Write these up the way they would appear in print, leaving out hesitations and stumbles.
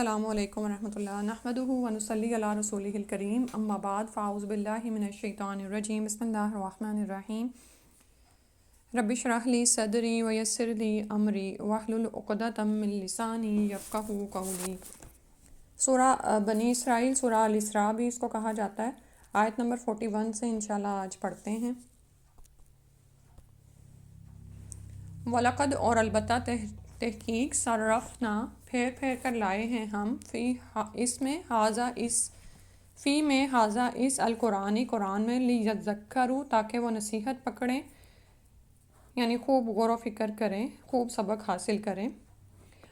السلام علیکم ورحمۃ اللہ نحمدہ ونصلی علی رسولہ الکریم اما بعد فاعوذ باللہ من الشیطان الرجیم بسم اللہ الرحمن الرحیم رب اشرح لی صدری ویسر لی امری واحلل عقدۃ من لسانی یفقہوا قولی۔ سورہ بنی اسرائیل، سورہ الاسراء بھی اس کو کہا جاتا ہے۔ آیت نمبر 41 سے انشاءاللہ آج پڑھتے ہیں۔ وَلَقَدْ اور البتہ تحقیق صرفنا پھیر پھیر کر لائے ہیں ہم فی میں ہاذا اس القرآن قرآن میں لیذکروا تاکہ وہ نصیحت پکڑیں، یعنی خوب غور و فکر کریں، خوب سبق حاصل کریں۔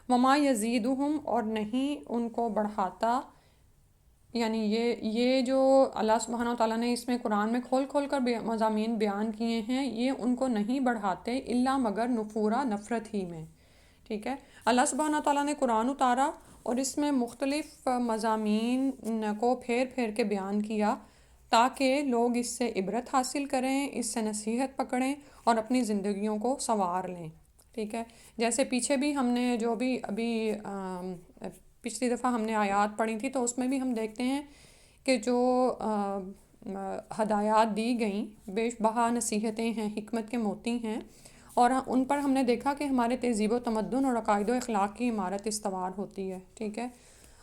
وما یزیدہم اور نہیں ان کو بڑھاتا، یعنی یہ جو اللہ سبحانہ وتعالیٰ نے اس میں قرآن میں کھول کھول کر مضامین بیان کیے ہیں، یہ ان کو نہیں بڑھاتے الا مگر نفورا نفرت ہی میں۔ ٹھیک ہے، اللہ سبحانہ وتعالیٰ نے قرآن اتارا اور اس میں مختلف مضامین کو پھیر پھیر کے بیان کیا تاکہ لوگ اس سے عبرت حاصل کریں، اس سے نصیحت پکڑیں اور اپنی زندگیوں کو سنوار لیں۔ ٹھیک ہے، جیسے پیچھے بھی ہم نے جو بھی ابھی پچھلی دفعہ ہم نے آیات پڑھی تھی، تو اس میں بھی ہم دیکھتے ہیں کہ جو ہدایات دی گئیں بے بہا نصیحتیں ہیں، حکمت کے موتی ہیں، اور ان پر ہم نے دیکھا کہ ہمارے تہذیب و تمدن اور عقائد و اخلاق کی عمارت استوار ہوتی ہے۔ ٹھیک ہے،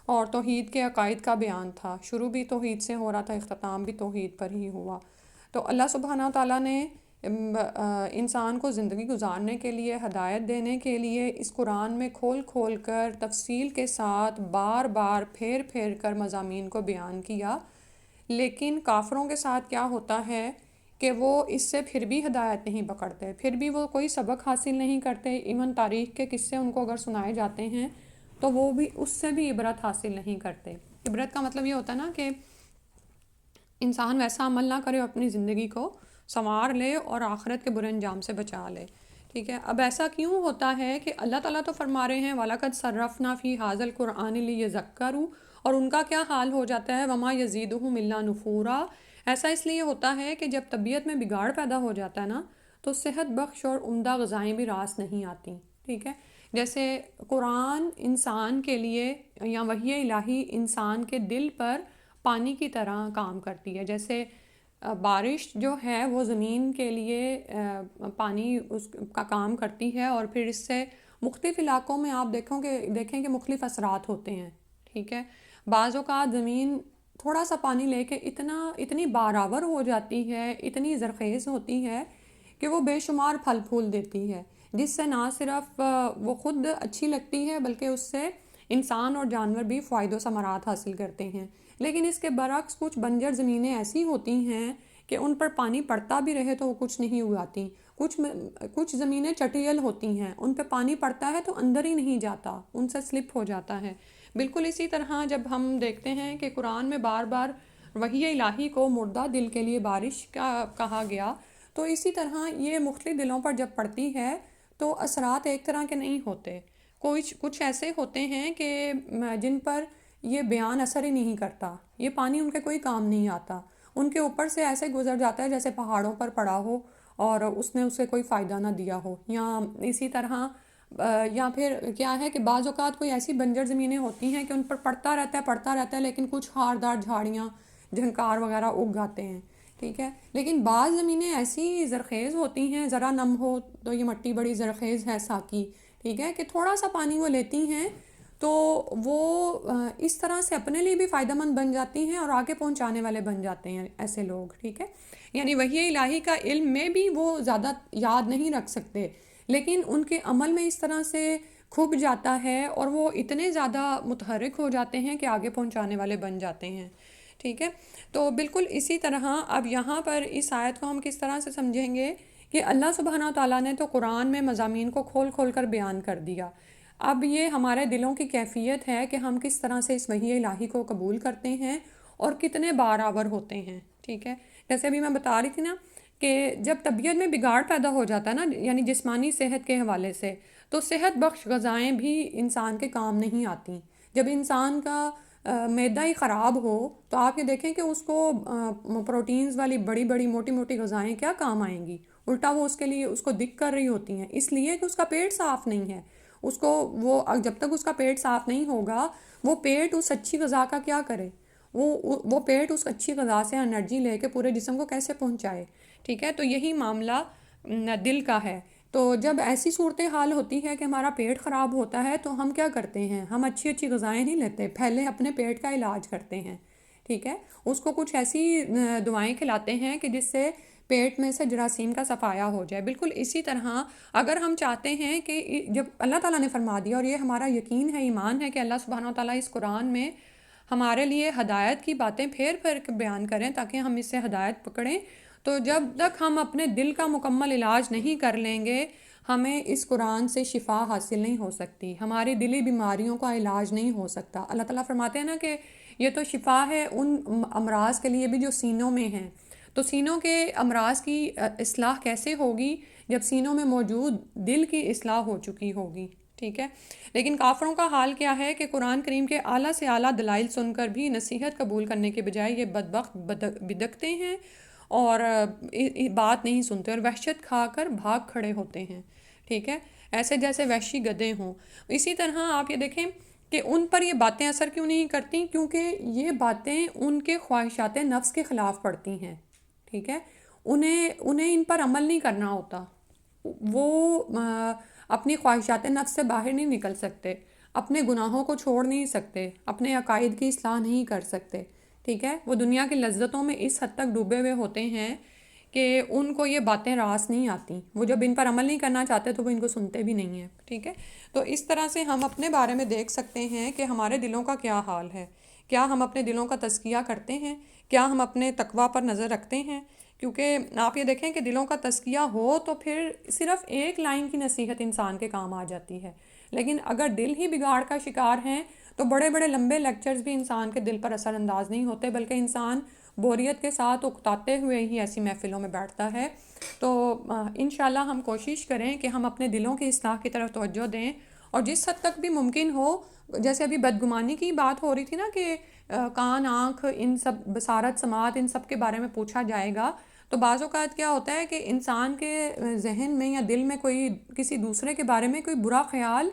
اور توحید کے عقائد کا بیان تھا، شروع بھی توحید سے ہو رہا تھا، اختتام بھی توحید پر ہی ہوا۔ تو اللہ سبحانہ تعالیٰ نے انسان کو زندگی گزارنے کے لیے، ہدایت دینے کے لیے اس قرآن میں کھول کھول کر تفصیل کے ساتھ بار بار پھیر پھیر کر مضامین کو بیان کیا، لیکن کافروں کے ساتھ کیا ہوتا ہے کہ وہ اس سے پھر بھی ہدایت نہیں پکڑتے، پھر بھی وہ کوئی سبق حاصل نہیں کرتے۔ ایون تاریخ کے قصے ان کو اگر سنائے جاتے ہیں تو وہ بھی اس سے بھی عبرت حاصل نہیں کرتے۔ عبرت کا مطلب یہ ہوتا ہے نا کہ انسان ویسا عمل نہ کرے، اپنی زندگی کو سنوار لے اور آخرت کے برے انجام سے بچا لے۔ ٹھیک ہے، اب ایسا کیوں ہوتا ہے کہ اللہ تعالیٰ تو فرما رہے ہیں وَلَقَدْ صَرَّفْنَا فِي هَذَا الْقُرْآنِ لِيَذَّكَّرُوا، اور ان کا کیا حال ہو جاتا ہے وَمَا يَزِيدُهُمْ إِلَّا نُفُورًا۔ ایسا اس لیے ہوتا ہے کہ جب طبیعت میں بگاڑ پیدا ہو جاتا ہے نا، تو صحت بخش اور عمدہ غذائیں بھی راس نہیں آتی۔ ٹھیک ہے، جیسے قرآن انسان کے لیے یا وحی الہی انسان کے دل پر پانی کی طرح کام کرتی ہے۔ جیسے بارش جو ہے وہ زمین کے لیے پانی اس کا کام کرتی ہے، اور پھر اس سے مختلف علاقوں میں آپ دیکھیں کہ مختلف اثرات ہوتے ہیں۔ ٹھیک ہے، بعض اوقات زمین تھوڑا سا پانی لے کے اتنی بارآور ہو جاتی ہے، اتنی زرخیز ہوتی ہے کہ وہ بے شمار پھل پھول دیتی ہے، جس سے نہ صرف وہ خود اچھی لگتی ہے بلکہ اس سے انسان اور جانور بھی فوائد و ثمرات حاصل کرتے ہیں۔ لیکن اس کے برعکس کچھ بنجر زمینیں ایسی ہوتی ہیں کہ ان پر پانی پڑتا بھی رہے تو وہ کچھ نہیں اگاتی۔ کچھ زمینیں چٹیل ہوتی ہیں، ان پہ پانی پڑتا ہے تو اندر ہی نہیں جاتا، ان سے سلپ ہو جاتا ہے۔ بالکل اسی طرح جب ہم دیکھتے ہیں کہ قرآن میں بار بار وحی الہی کو مردہ دل کے لیے بارش کا کہا گیا، تو اسی طرح یہ مختلف دلوں پر جب پڑتی ہے تو اثرات ایک طرح کے نہیں ہوتے۔ کچھ ایسے ہوتے ہیں کہ جن پر یہ بیان اثر ہی نہیں کرتا، یہ پانی ان کے کوئی کام نہیں آتا، ان کے اوپر سے ایسے گزر جاتا ہے جیسے پہاڑوں پر پڑا ہو اور اس نے اسے کوئی فائدہ نہ دیا ہو۔ یا اسی طرح یا پھر کیا ہے کہ بعض اوقات کوئی ایسی بنجر زمینیں ہوتی ہیں کہ ان پر پڑتا رہتا ہے لیکن کچھ خاردار جھاڑیاں، جھنکار وغیرہ اگ جاتے ہیں۔ ٹھیک ہے، لیکن بعض زمینیں ایسی زرخیز ہوتی ہیں، ذرا نم ہو تو یہ مٹی بڑی زرخیز ہے ساکی، ٹھیک ہے، کہ تھوڑا سا پانی وہ لیتی ہیں تو وہ اس طرح سے اپنے لیے بھی فائدہ مند بن جاتی ہیں اور آگے پہنچانے والے بن جاتے ہیں ایسے لوگ۔ ٹھیک ہے، یعنی وحی الہی کا علم میں بھی وہ زیادہ یاد نہیں رکھ سکتے، لیکن ان کے عمل میں اس طرح سے کھب جاتا ہے اور وہ اتنے زیادہ متحرک ہو جاتے ہیں کہ آگے پہنچانے والے بن جاتے ہیں۔ ٹھیک ہے، تو بالکل اسی طرح اب یہاں پر اس آیت کو ہم کس طرح سے سمجھیں گے کہ اللہ سبحانہ تعالیٰ نے تو قرآن میں مضامین کو کھول کھول کر بیان کر دیا، اب یہ ہمارے دلوں کی کیفیت ہے کہ ہم کس طرح سے اس وحی الہی کو قبول کرتے ہیں اور کتنے بارآور ہوتے ہیں۔ ٹھیک ہے، جیسے ابھی میں بتا رہی تھی نا کہ جب طبیعت میں بگاڑ پیدا ہو جاتا ہے نا، یعنی جسمانی صحت کے حوالے سے، تو صحت بخش غذائیں بھی انسان کے کام نہیں آتی۔ جب انسان کا معدہ ہی خراب ہو تو آپ یہ دیکھیں کہ اس کو پروٹینز والی بڑی بڑی موٹی موٹی غذائیں کیا کام آئیں گی، الٹا وہ اس کے لیے اس کو دکھ کر رہی ہوتی ہیں، اس لیے کہ اس کا پیٹ صاف نہیں ہے۔ اس کو وہ جب تک اس کا پیٹ صاف نہیں ہوگا وہ پیٹ اس اچھی غذا کا کیا کرے، وہ پیٹ اس اچھی غذا سے انرجی لے کے پورے جسم کو کیسے پہنچائے، ٹھیک ہے۔ تو یہی معاملہ دل کا ہے۔ تو جب ایسی صورتحال ہوتی ہے کہ ہمارا پیٹ خراب ہوتا ہے تو ہم کیا کرتے ہیں، ہم اچھی اچھی غذائیں نہیں لیتے، پہلے اپنے پیٹ کا علاج کرتے ہیں، ٹھیک ہے۔ اس کو کچھ ایسی دعائیں کھلاتے ہیں کہ جس سے پیٹ میں سے جراثیم کا صفایا ہو جائے۔ بالکل اسی طرح اگر ہم چاہتے ہیں کہ جب اللہ تعالیٰ نے فرما دیا، اور یہ ہمارا یقین ہے، ایمان ہے کہ اللہ سبحانہ و تعالیٰ اس قرآن میں ہمارے لیے ہدایت کی باتیں پھیر پھیر کے بیان کریں تاکہ ہم اس سے ہدایت پکڑیں، تو جب تک ہم اپنے دل کا مکمل علاج نہیں کر لیں گے ہمیں اس قرآن سے شفا حاصل نہیں ہو سکتی، ہماری دلی بیماریوں کا علاج نہیں ہو سکتا۔ اللہ تعالیٰ فرماتے ہیں نا کہ یہ تو شفا ہے ان امراض کے لیے بھی جو سینوں میں ہیں۔ تو سینوں کے امراض کی اصلاح کیسے ہوگی؟ جب سینوں میں موجود دل کی اصلاح ہو چکی ہوگی، ٹھیک ہے۔ لیکن کافروں کا حال کیا ہے کہ قرآن کریم کے اعلیٰ سے اعلیٰ دلائل سن کر بھی نصیحت قبول کرنے کے بجائے یہ بدبخت بدکتے ہیں اور بات نہیں سنتے اور وحشت کھا کر بھاگ کھڑے ہوتے ہیں، ٹھیک ہے، ایسے جیسے وحشی گدھے ہوں۔ اسی طرح آپ یہ دیکھیں کہ ان پر یہ باتیں اثر کیوں نہیں کرتی، کیونکہ یہ باتیں ان کے خواہشات نفس کے خلاف پڑتی ہیں، ٹھیک ہے۔ انہیں ان پر عمل نہیں کرنا ہوتا، وہ اپنی خواہشات نفس سے باہر نہیں نکل سکتے، اپنے گناہوں کو چھوڑ نہیں سکتے، اپنے عقائد کی اصلاح نہیں کر سکتے، ٹھیک ہے۔ وہ دنیا کی لذتوں میں اس حد تک ڈوبے ہوئے ہوتے ہیں کہ ان کو یہ باتیں راس نہیں آتی، وہ جب ان پر عمل نہیں کرنا چاہتے تو وہ ان کو سنتے بھی نہیں ہیں، ٹھیک ہے۔ تو اس طرح سے ہم اپنے بارے میں دیکھ سکتے ہیں کہ ہمارے دلوں کا کیا حال ہے، کیا ہم اپنے دلوں کا تزکیہ کرتے ہیں، کیا ہم اپنے تقویٰ پر نظر رکھتے ہیں۔ کیونکہ آپ یہ دیکھیں کہ دلوں کا تزکیہ ہو تو پھر صرف ایک لائن کی نصیحت انسان کے کام آ جاتی ہے، لیکن اگر دل ہی بگاڑ کا شکار ہیں تو بڑے بڑے لمبے لیکچرز بھی انسان کے دل پر اثر انداز نہیں ہوتے، بلکہ انسان بوریت کے ساتھ اکتاتے ہوئے ہی ایسی محفلوں میں بیٹھتا ہے۔ تو انشاءاللہ ہم کوشش کریں کہ ہم اپنے دلوں کی اصلاح کی طرف توجہ دیں، اور جس حد تک بھی ممکن ہو، جیسے ابھی بدگمانی کی بات ہو رہی تھی نا کہ کان، آنکھ، ان سب بصارت، سماعت، ان سب کے بارے میں پوچھا جائے گا، تو بعض اوقات کیا ہوتا ہے کہ انسان کے ذہن میں یا دل میں کوئی کسی دوسرے کے بارے میں کوئی برا خیال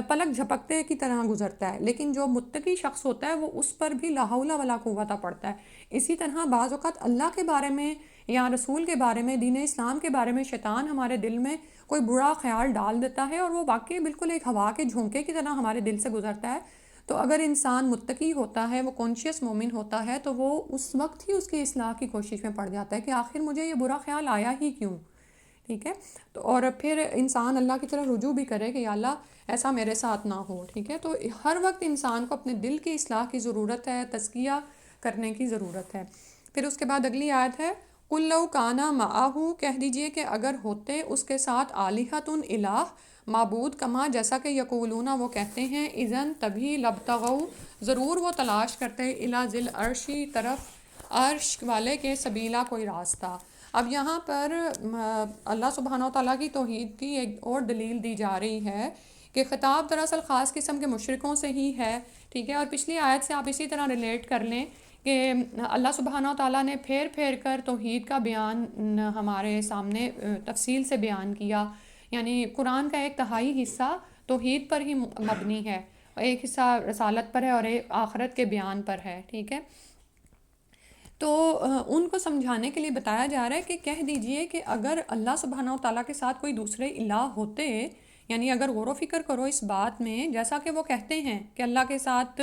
پلک جھپکتے کی طرح گزرتا ہے، لیکن جو متقی شخص ہوتا ہے وہ اس پر بھی لا حول ولا قوت پڑتا ہے۔ اسی طرح بعض اوقات اللہ کے بارے میں یا رسول کے بارے میں، دین اسلام کے بارے میں شیطان ہمارے دل میں کوئی برا خیال ڈال دیتا ہے، اور وہ واقعی بالکل ایک ہوا کے جھونکے کی طرح ہمارے دل سے گزرتا ہے۔ تو اگر انسان متقی ہوتا ہے، وہ کانشیس مومن ہوتا ہے، تو وہ اس وقت ہی اس کی اصلاح کی کوشش میں پڑ جاتا ہے کہ آخر مجھے یہ برا خیال آیا ہی کیوں، ٹھیک ہے۔ تو اور پھر انسان اللہ کی طرف رجوع بھی کرے کہ یا اللہ ایسا میرے ساتھ نہ ہو، ٹھیک ہے۔ تو ہر وقت انسان کو اپنے دل کی اصلاح کی ضرورت ہے، تزکیہ کرنے کی ضرورت ہے۔ پھر اس کے بعد اگلی آیت ہے قُل لَوْ کَانَ مَعَهُ، کہہ دیجئے کہ اگر ہوتے اس کے ساتھ آلِہَةٌ الہ، معبود، کما جیسا کہ یقولون وہ کہتے ہیں، اذن تبھی لبتغوا، ضرور وہ تلاش کرتے، الی ذی العرش، طرف عرش والے کے، سبیلا، کوئی راستہ۔ اب یہاں پر اللہ سبحانہ و تعالیٰ کی توحید کی ایک اور دلیل دی جا رہی ہے کہ خطاب دراصل خاص قسم کے مشرکوں سے ہی ہے، ٹھیک ہے۔ اور پچھلی آیت سے آپ اسی طرح ریلیٹ کر لیں کہ اللہ سبحانہ و تعالیٰ نے پھیر پھیر کر توحید کا بیان ہمارے سامنے تفصیل سے بیان کیا، یعنی قرآن کا ایک تہائی حصہ توحید پر ہی مبنی ہے، ایک حصہ رسالت پر ہے اور ایک آخرت کے بیان پر ہے، ٹھیک ہے۔ تو ان کو سمجھانے کے لیے بتایا جا رہا ہے کہ کہہ دیجئے کہ اگر اللہ سبحانہ و تعالیٰ کے ساتھ کوئی دوسرے الہ ہوتے، یعنی اگر غور و فکر کرو اس بات میں، جیسا کہ وہ کہتے ہیں کہ اللہ کے ساتھ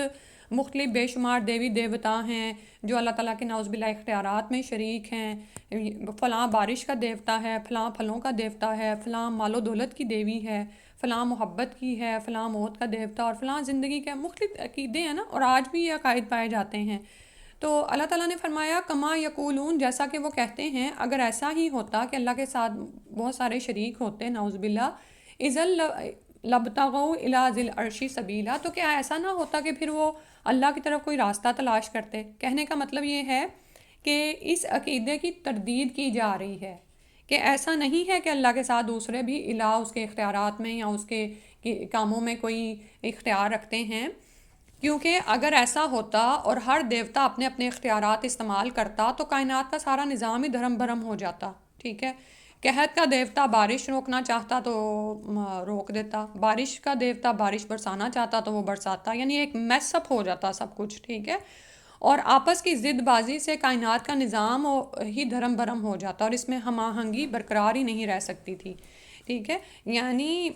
مختلف بے شمار دیوی دیوتا ہیں جو اللہ تعالیٰ کے نعوذ باللہ اختیارات میں شریک ہیں، فلاں بارش کا دیوتا ہے، فلاں پھلوں کا دیوتا ہے، فلاں مال و دولت کی دیوی ہے، فلاں محبت کی ہے، فلاں موت کا دیوتا، اور فلاں زندگی کے مختلف عقیدے ہیں نا، اور آج بھی یہ عقائد پائے جاتے ہیں۔ تو اللہ تعالیٰ نے فرمایا کما یقولون، جیسا کہ وہ کہتے ہیں، اگر ایسا ہی ہوتا کہ اللہ کے ساتھ بہت سارے شریک ہوتے نعوذ باللہ، اذن لبتغوا الی ذی العرش سبیلا، تو کیا ایسا نہ ہوتا کہ پھر وہ اللہ کی طرف کوئی راستہ تلاش کرتے۔ کہنے کا مطلب یہ ہے کہ اس عقیدے کی تردید کی جا رہی ہے کہ ایسا نہیں ہے کہ اللہ کے ساتھ دوسرے بھی الہ اس کے اختیارات میں یا اس کے کاموں میں کوئی اختیار رکھتے ہیں، کیونکہ اگر ایسا ہوتا اور ہر دیوتا اپنے اپنے اختیارات استعمال کرتا تو کائنات کا سارا نظام ہی دھرم بھرم ہو جاتا، ٹھیک ہے۔ قحط کا دیوتا بارش روکنا چاہتا تو روک دیتا، بارش کا دیوتا بارش برسانا چاہتا تو وہ برساتا، یعنی ایک میس اپ ہو جاتا سب کچھ، ٹھیک ہے. اور آپس کی ضد بازی سے کائنات کا نظام ہی دھرم برم ہو جاتا، اور اس میں ہم آہنگی برقرار ہی نہیں رہ سکتی تھی، ٹھیک ہے. یعنی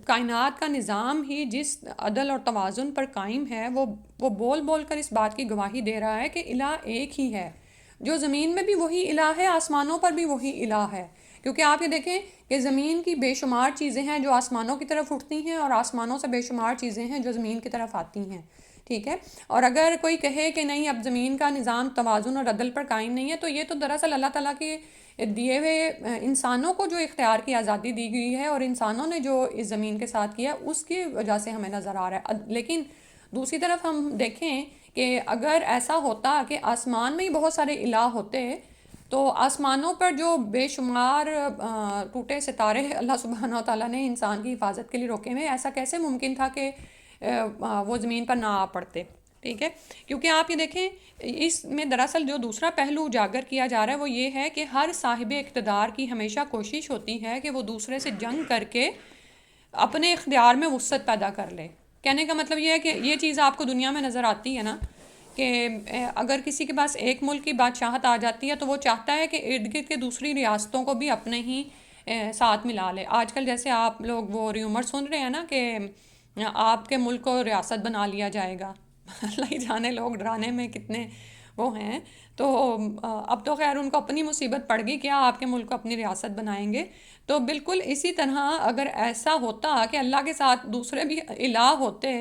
کائنات کا نظام ہی جس عدل اور توازن پر قائم ہے، وہ بول بول کر اس بات کی گواہی دے رہا ہے کہ الہ ایک ہی ہے. جو زمین میں بھی وہی الہ ہے، آسمانوں پر بھی وہی الہ ہے. کیونکہ آپ یہ دیکھیں کہ زمین کی بے شمار چیزیں ہیں جو آسمانوں کی طرف اٹھتی ہیں، اور آسمانوں سے بے شمار چیزیں ہیں جو زمین کی طرف آتی ہیں، ٹھیک ہے. اور اگر کوئی کہے کہ نہیں اب زمین کا نظام توازن اور عدل پر قائم نہیں ہے، تو یہ تو دراصل اللہ تعالیٰ کے دیے ہوئے انسانوں کو جو اختیار کی آزادی دی گئی ہے، اور انسانوں نے جو اس زمین کے ساتھ کیا اس کی وجہ سے ہمیں نظر آ رہا ہے. لیکن دوسری طرف ہم دیکھیں کہ اگر ایسا ہوتا کہ آسمان میں ہی بہت سارے الہ ہوتے، تو آسمانوں پر جو بے شمار ٹوٹے ستارے اللہ سبحانہ و تعالیٰ نے انسان کی حفاظت کے لیے روکے ہوئے، ایسا کیسے ممکن تھا کہ وہ زمین پر نہ آ پڑتے، ٹھیک ہے. کیونکہ آپ یہ دیکھیں اس میں دراصل جو دوسرا پہلو اجاگر کیا جا رہا ہے وہ یہ ہے کہ ہر صاحب اقتدار کی ہمیشہ کوشش ہوتی ہے کہ وہ دوسرے سے جنگ کر کے اپنے اختیار میں وسعت پیدا کر لے. کہنے کا مطلب یہ ہے کہ یہ چیز آپ کو دنیا میں نظر آتی ہے نا، کہ اگر کسی کے پاس ایک ملک کی بادشاہت آ جاتی ہے تو وہ چاہتا ہے کہ ارد گرد کے دوسری ریاستوں کو بھی اپنے ہی ساتھ ملا لے. آج کل جیسے آپ لوگ وہ ریومر سن رہے ہیں نا کہ آپ کے ملک کو ریاست بنا لیا جائے گا. اللہ ہی جانے لوگ ڈرانے میں کتنے وہ ہیں. تو اب تو خیر ان کو اپنی مصیبت پڑ گئی، کیا آپ کے ملک کو اپنی ریاست بنائیں گے. تو بالکل اسی طرح اگر ایسا ہوتا کہ اللہ کے ساتھ دوسرے بھی الہ ہوتے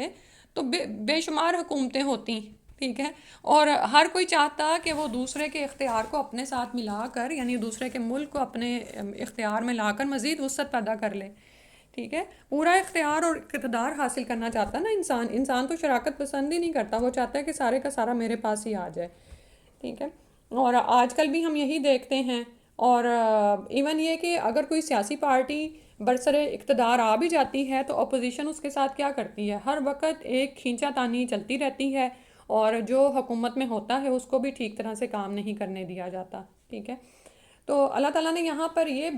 تو بے شمار حکومتیں ہوتی، ٹھیک ہے. اور ہر کوئی چاہتا کہ وہ دوسرے کے اختیار کو اپنے ساتھ ملا کر، یعنی دوسرے کے ملک کو اپنے اختیار میں لا کر مزید وسعت پیدا کر لے، ٹھیک ہے. پورا اختیار اور اقتدار حاصل کرنا چاہتا نا انسان تو شراکت پسند ہی نہیں کرتا، وہ چاہتا ہے کہ سارے کا سارا میرے پاس ہی آ جائے، ٹھیک ہے. اور آج کل بھی ہم یہی دیکھتے ہیں. اور ایون یہ کہ اگر کوئی سیاسی پارٹی برسر اقتدار آ بھی جاتی ہے تو اپوزیشن اس کے ساتھ کیا کرتی ہے، ہر وقت ایک کھینچا تانی چلتی رہتی ہے، اور جو حکومت میں ہوتا ہے اس کو بھی ٹھیک طرح سے کام نہیں کرنے دیا جاتا، ٹھیک ہے. تو اللہ تعالیٰ نے یہاں پر یہ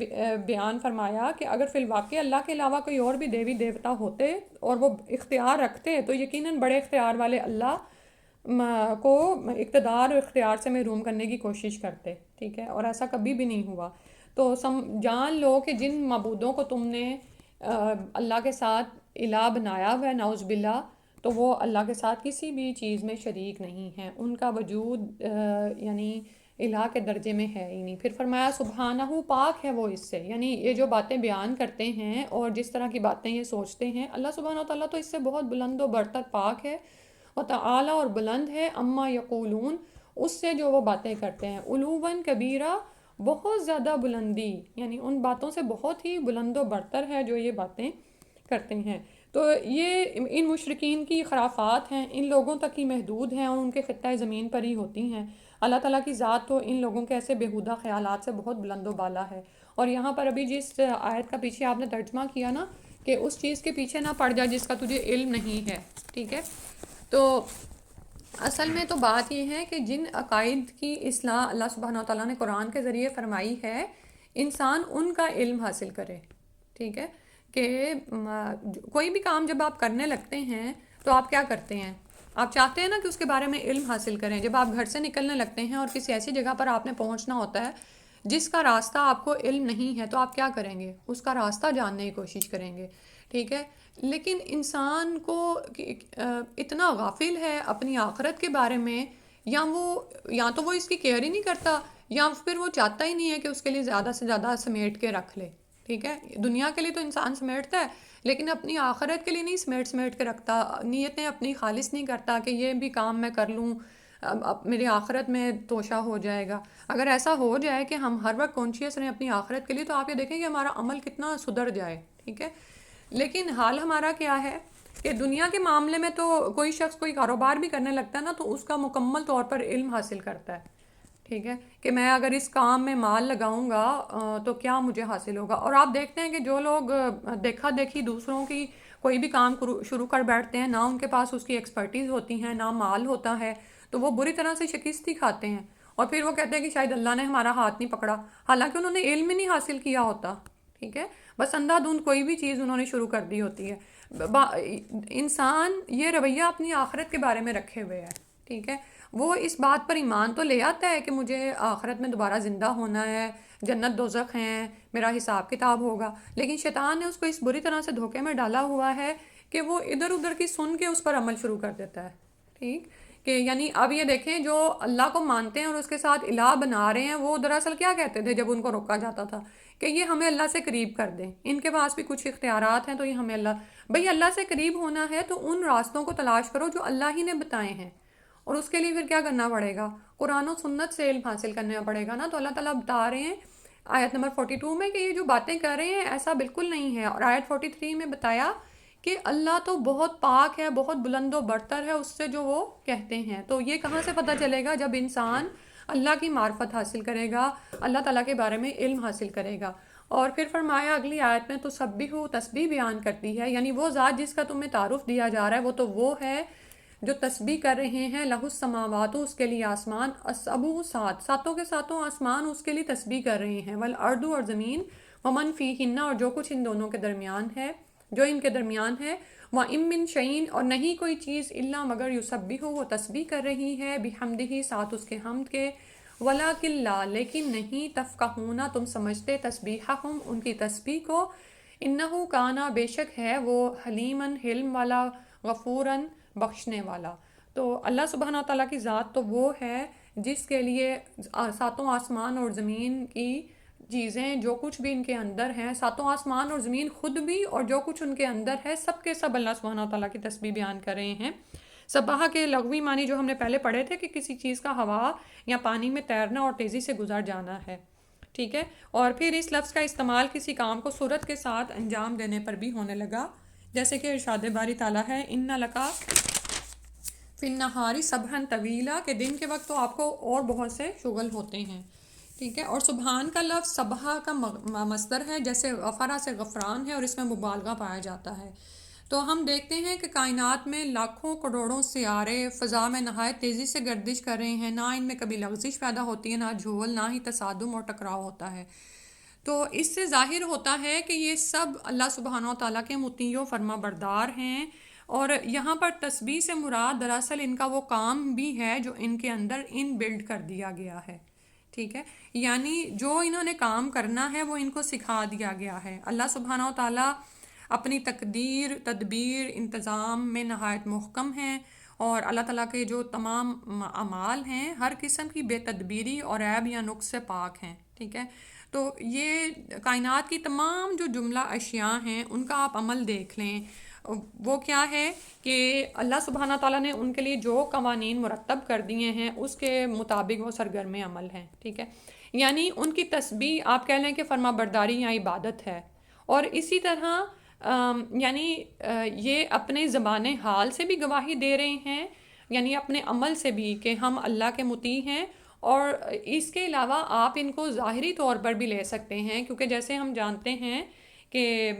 بیان فرمایا کہ اگر فی الواقع اللہ کے علاوہ کوئی اور بھی دیوی دیوتا ہوتے اور وہ اختیار رکھتے تو یقیناً بڑے اختیار والے اللہ کو اقتدار اور اختیار سے محروم کرنے کی کوشش کرتے، ٹھیک ہے. اور ایسا کبھی بھی نہیں ہوا. تو جان لو کہ جن معبودوں کو تم نے اللہ کے ساتھ الہ بنایا ہوا ہے نعوذ باللہ، تو وہ اللہ کے ساتھ کسی بھی چیز میں شریک نہیں ہیں، ان کا وجود یعنی الہ کے درجے میں ہے ہی نہیں. پھر فرمایا سبحانہ پاک ہے وہ اس سے، یعنی یہ جو باتیں بیان کرتے ہیں اور جس طرح کی باتیں یہ سوچتے ہیں، اللہ سبحانہ تعالیٰ تو اس سے بہت بلند و برتر پاک ہے، و تعالی اور بلند ہے، اما یقولون اس سے جو وہ باتیں کرتے ہیں، علواً کبیرہ بہت زیادہ بلندی، یعنی ان باتوں سے بہت ہی بلند و برتر ہے جو یہ باتیں کرتے ہیں. تو یہ ان مشرکین کی خرافات ہیں، ان لوگوں تک ہی محدود ہیں اور ان کے خطۂ زمین پر ہی ہوتی ہیں. اللہ تعالیٰ کی ذات تو ان لوگوں کے ایسے بیہودہ خیالات سے بہت بلند و بالا ہے. اور یہاں پر ابھی جس آیت کا پیچھے آپ نے ترجمہ کیا نا کہ اس چیز کے پیچھے نہ پڑ جائے جس کا تجھے علم نہیں ہے، ٹھیک ہے. تو اصل میں تو بات یہ ہے کہ جن عقائد کی اصلاح اللہ سبحانہ و تعالیٰ نے قرآن کے ذریعے فرمائی ہے، انسان ان کا علم حاصل کرے، ٹھیک ہے. کہ کوئی بھی کام جب آپ کرنے لگتے ہیں تو آپ کیا کرتے ہیں، آپ چاہتے ہیں نا کہ اس کے بارے میں علم حاصل کریں. جب آپ گھر سے نکلنے لگتے ہیں اور کسی ایسی جگہ پر آپ نے پہنچنا ہوتا ہے جس کا راستہ آپ کو علم نہیں ہے، تو آپ کیا کریں گے، اس کا راستہ جاننے کی کوشش کریں گے، ٹھیک ہے. لیکن انسان کو اتنا غافل ہے اپنی آخرت کے بارے میں، یا تو وہ اس کی کیئر ہی نہیں کرتا، یا پھر وہ چاہتا ہی نہیں ہے کہ اس کے لیے زیادہ سے زیادہ سمیٹ کے رکھ لے، ٹھیک ہے. دنیا کے لیے تو انسان سمیٹتا ہے لیکن اپنی آخرت کے لیے نہیں سمیٹ کے رکھتا، نیتیں اپنی خالص نہیں کرتا کہ یہ بھی کام میں کر لوں اب میری آخرت میں توشہ ہو جائے گا. اگر ایسا ہو جائے کہ ہم ہر وقت کانشیس رہیں اپنی آخرت کے لیے، تو آپ یہ دیکھیں کہ ہمارا عمل کتنا سدھر جائے، ٹھیک ہے. لیکن حال ہمارا کیا ہے کہ دنیا کے معاملے میں تو کوئی شخص کوئی کاروبار بھی کرنے لگتا ہے نا تو اس کا مکمل طور پر علم حاصل کرتا ہے، ٹھیک ہے. کہ میں اگر اس کام میں مال لگاؤں گا تو کیا مجھے حاصل ہوگا. اور آپ دیکھتے ہیں کہ جو لوگ دیکھا دیکھی دوسروں کی کوئی بھی کام شروع کر بیٹھتے ہیں، نہ ان کے پاس اس کی ایکسپرٹیز ہوتی ہیں، نہ مال ہوتا ہے، تو وہ بری طرح سے شکست ہی کھاتے ہیں. اور پھر وہ کہتے ہیں کہ شاید اللہ نے ہمارا ہاتھ نہیں پکڑا، حالانکہ انہوں نے علم ہی نہیں حاصل کیا ہوتا، ٹھیک ہے، بس اندھا دھند کوئی بھی چیز انہوں نے شروع کر دی ہوتی ہے۔ انسان یہ رویہ اپنی آخرت کے بارے میں رکھے ہوئے ہے، ٹھیک ہے، وہ اس بات پر ایمان تو لے آتا ہے کہ مجھے آخرت میں دوبارہ زندہ ہونا ہے، جنت دوزخ ہیں، میرا حساب کتاب ہوگا، لیکن شیطان نے اس کو اس بری طرح سے دھوکے میں ڈالا ہوا ہے کہ وہ ادھر ادھر کی سن کے اس پر عمل شروع کر دیتا ہے، ٹھیک، کہ یعنی اب یہ دیکھیں جو اللہ کو مانتے ہیں اور اس کے ساتھ الہ بنا رہے ہیں، وہ دراصل کیا کہتے تھے جب ان کو روکا جاتا تھا کہ یہ ہمیں اللہ سے قریب کر دیں، ان کے پاس بھی کچھ اختیارات ہیں تو یہ ہمیں بھئی اللہ سے قریب ہونا ہے تو ان راستوں کو تلاش کرو جو اللہ ہی نے بتائے ہیں، اور اس کے لیے پھر کیا کرنا پڑے گا؟ قرآن و سنت سے علم حاصل کرنا پڑے گا نا۔ تو اللہ تعالیٰ بتا رہے ہیں آیت نمبر 42 میں کہ یہ جو باتیں کر رہے ہیں ایسا بالکل نہیں ہے، اور آیت 43 میں بتایا کہ اللہ تو بہت پاک ہے، بہت بلند و برتر ہے اس سے جو وہ کہتے ہیں۔ تو یہ کہاں سے پتہ چلے گا؟ جب انسان اللہ کی معرفت حاصل کرے گا، اللہ تعالیٰ کے بارے میں علم حاصل کرے گا۔ اور پھر فرمایا اگلی آیت میں تو سبحو، تسبیح بیان کرتی ہے، یعنی وہ ذات جس کا تمہیں تعارف دیا جا رہا ہے وہ تو وہ ہے جو تسبیح کر رہے ہیں، لہ السماوات، اس کے لیے آسمان، السبع، ساتوں کے ساتوں آسمان اس کے لیے تسبیح کر رہے ہیں، والارض، اور زمین، ومن فیہن، اور جو کچھ ان دونوں کے درمیان ہے، جو ان کے درمیان ہے، وَإِن مِّن شَيْءٍ، اور نہیں کوئی چیز، الا مگر یسبح، وہ تسبیح کر رہی ہے، بحمدہ، ساتھ اس کے حمد کے، ولیکن لا، لیکن نہیں، تفقہون، تم سمجھتے، تسبیحہم، ان کی تسبیح کو، انہ کانا، بے شک ہے وہ، حلیمن، حلم والا، غفورن، بخشنے والا۔ تو اللہ سبحانہ تعالیٰ کی ذات تو وہ ہے جس کے لیے ساتوں آسمان اور زمین کی چیزیں، جو کچھ بھی ان کے اندر ہیں، ساتوں آسمان اور زمین خود بھی اور جو کچھ ان کے اندر ہے، سب کے سب اللہ سبحانہ تعالیٰ کی تسبیح بیان کر رہے ہیں۔ سبحہ کے لغوی معنی جو ہم نے پہلے پڑھے تھے کہ کسی چیز کا ہوا یا پانی میں تیرنا اور تیزی سے گزر جانا ہے، ٹھیک ہے، اور پھر اس لفظ کا استعمال کسی کام کو صورت کے ساتھ انجام دینے پر بھی ہونے لگا، جیسے کہ ارشاد باری تعالیٰ ہے ان لکا فی النہاری سبحن طویلا، کہ دن کے وقت تو آپ کو اور بہت سے شغل ہوتے ہیں، ٹھیک ہے، اور سبحان کا لفظ سبحہ کا مصدر ہے، جیسے غفرہ سے غفران ہے، اور اس میں مبالغہ پایا جاتا ہے۔ تو ہم دیکھتے ہیں کہ کائنات میں لاکھوں کروڑوں سیارے فضا میں نہایت تیزی سے گردش کر رہے ہیں، نہ ان میں کبھی لغزش پیدا ہوتی ہے، نہ جھول، نہ ہی تصادم اور ٹکراؤ ہوتا ہے۔ تو اس سے ظاہر ہوتا ہے کہ یہ سب اللہ سبحانہ و تعالیٰ کے مطیع و فرما بردار ہیں، اور یہاں پر تسبیح سے مراد دراصل ان کا وہ کام بھی ہے جو ان کے اندر ان بلڈ کر دیا گیا ہے، ٹھیک ہے، یعنی جو انہوں نے کام کرنا ہے وہ ان کو سکھا دیا گیا ہے۔ اللہ سبحانہ و تعالیٰ اپنی تقدیر، تدبیر، انتظام میں نہایت محکم ہیں، اور اللہ تعالیٰ کے جو تمام اعمال ہیں ہر قسم کی بے تدبیری اور عیب یا نقص سے پاک ہیں، ٹھیک ہے۔ تو یہ کائنات کی تمام جو جملہ اشیاء ہیں ان کا آپ عمل دیکھ لیں، وہ کیا ہے کہ اللہ سبحانہ تعالیٰ نے ان کے لیے جو قوانین مرتب کر دیے ہیں اس کے مطابق وہ سرگرم عمل ہیں، ٹھیک ہے، یعنی ان کی تسبیح آپ کہہ لیں کہ فرما برداری یا عبادت ہے، اور اسی طرح یعنی یہ اپنے زبان حال سے بھی گواہی دے رہے ہیں، یعنی اپنے عمل سے بھی کہ ہم اللہ کے مطیع ہیں، اور اس کے علاوہ آپ ان کو ظاہری طور پر بھی لے سکتے ہیں، کیونکہ جیسے ہم جانتے ہیں کہ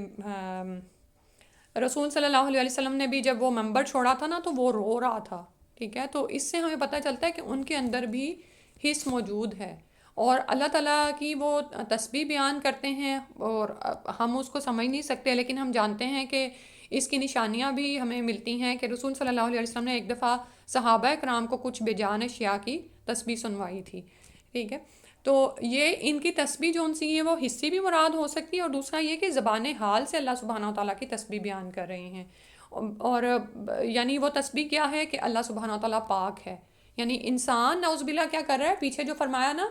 رسول صلی اللہ علیہ وسلم نے بھی جب وہ منبر چھوڑا تھا نا تو وہ رو رہا تھا، ٹھیک ہے، تو اس سے ہمیں پتہ چلتا ہے کہ ان کے اندر بھی حس موجود ہے، اور اللہ تعالیٰ کی وہ تسبیح بیان کرتے ہیں، اور ہم اس کو سمجھ نہیں سکتے، لیکن ہم جانتے ہیں کہ اس کی نشانیاں بھی ہمیں ملتی ہیں کہ رسول صلی اللہ علیہ وسلم نے ایک دفعہ صحابہ کرام کو کچھ بے جان اشیاء کی تسبیح سنوائی تھی، ٹھیک ہے، تو یہ ان کی تسبیح جو ان سی ہے وہ حصی بھی مراد ہو سکتی ہے، اور دوسرا یہ کہ زبان حال سے اللہ سبحانہ و تعالیٰ کی تسبیح بیان کر رہے ہیں، اور یعنی وہ تسبیح کیا ہے کہ اللہ سبحانہ و تعالیٰ پاک ہے، یعنی انسان نعوذ باللہ کیا کر رہا ہے، پیچھے جو فرمایا نا،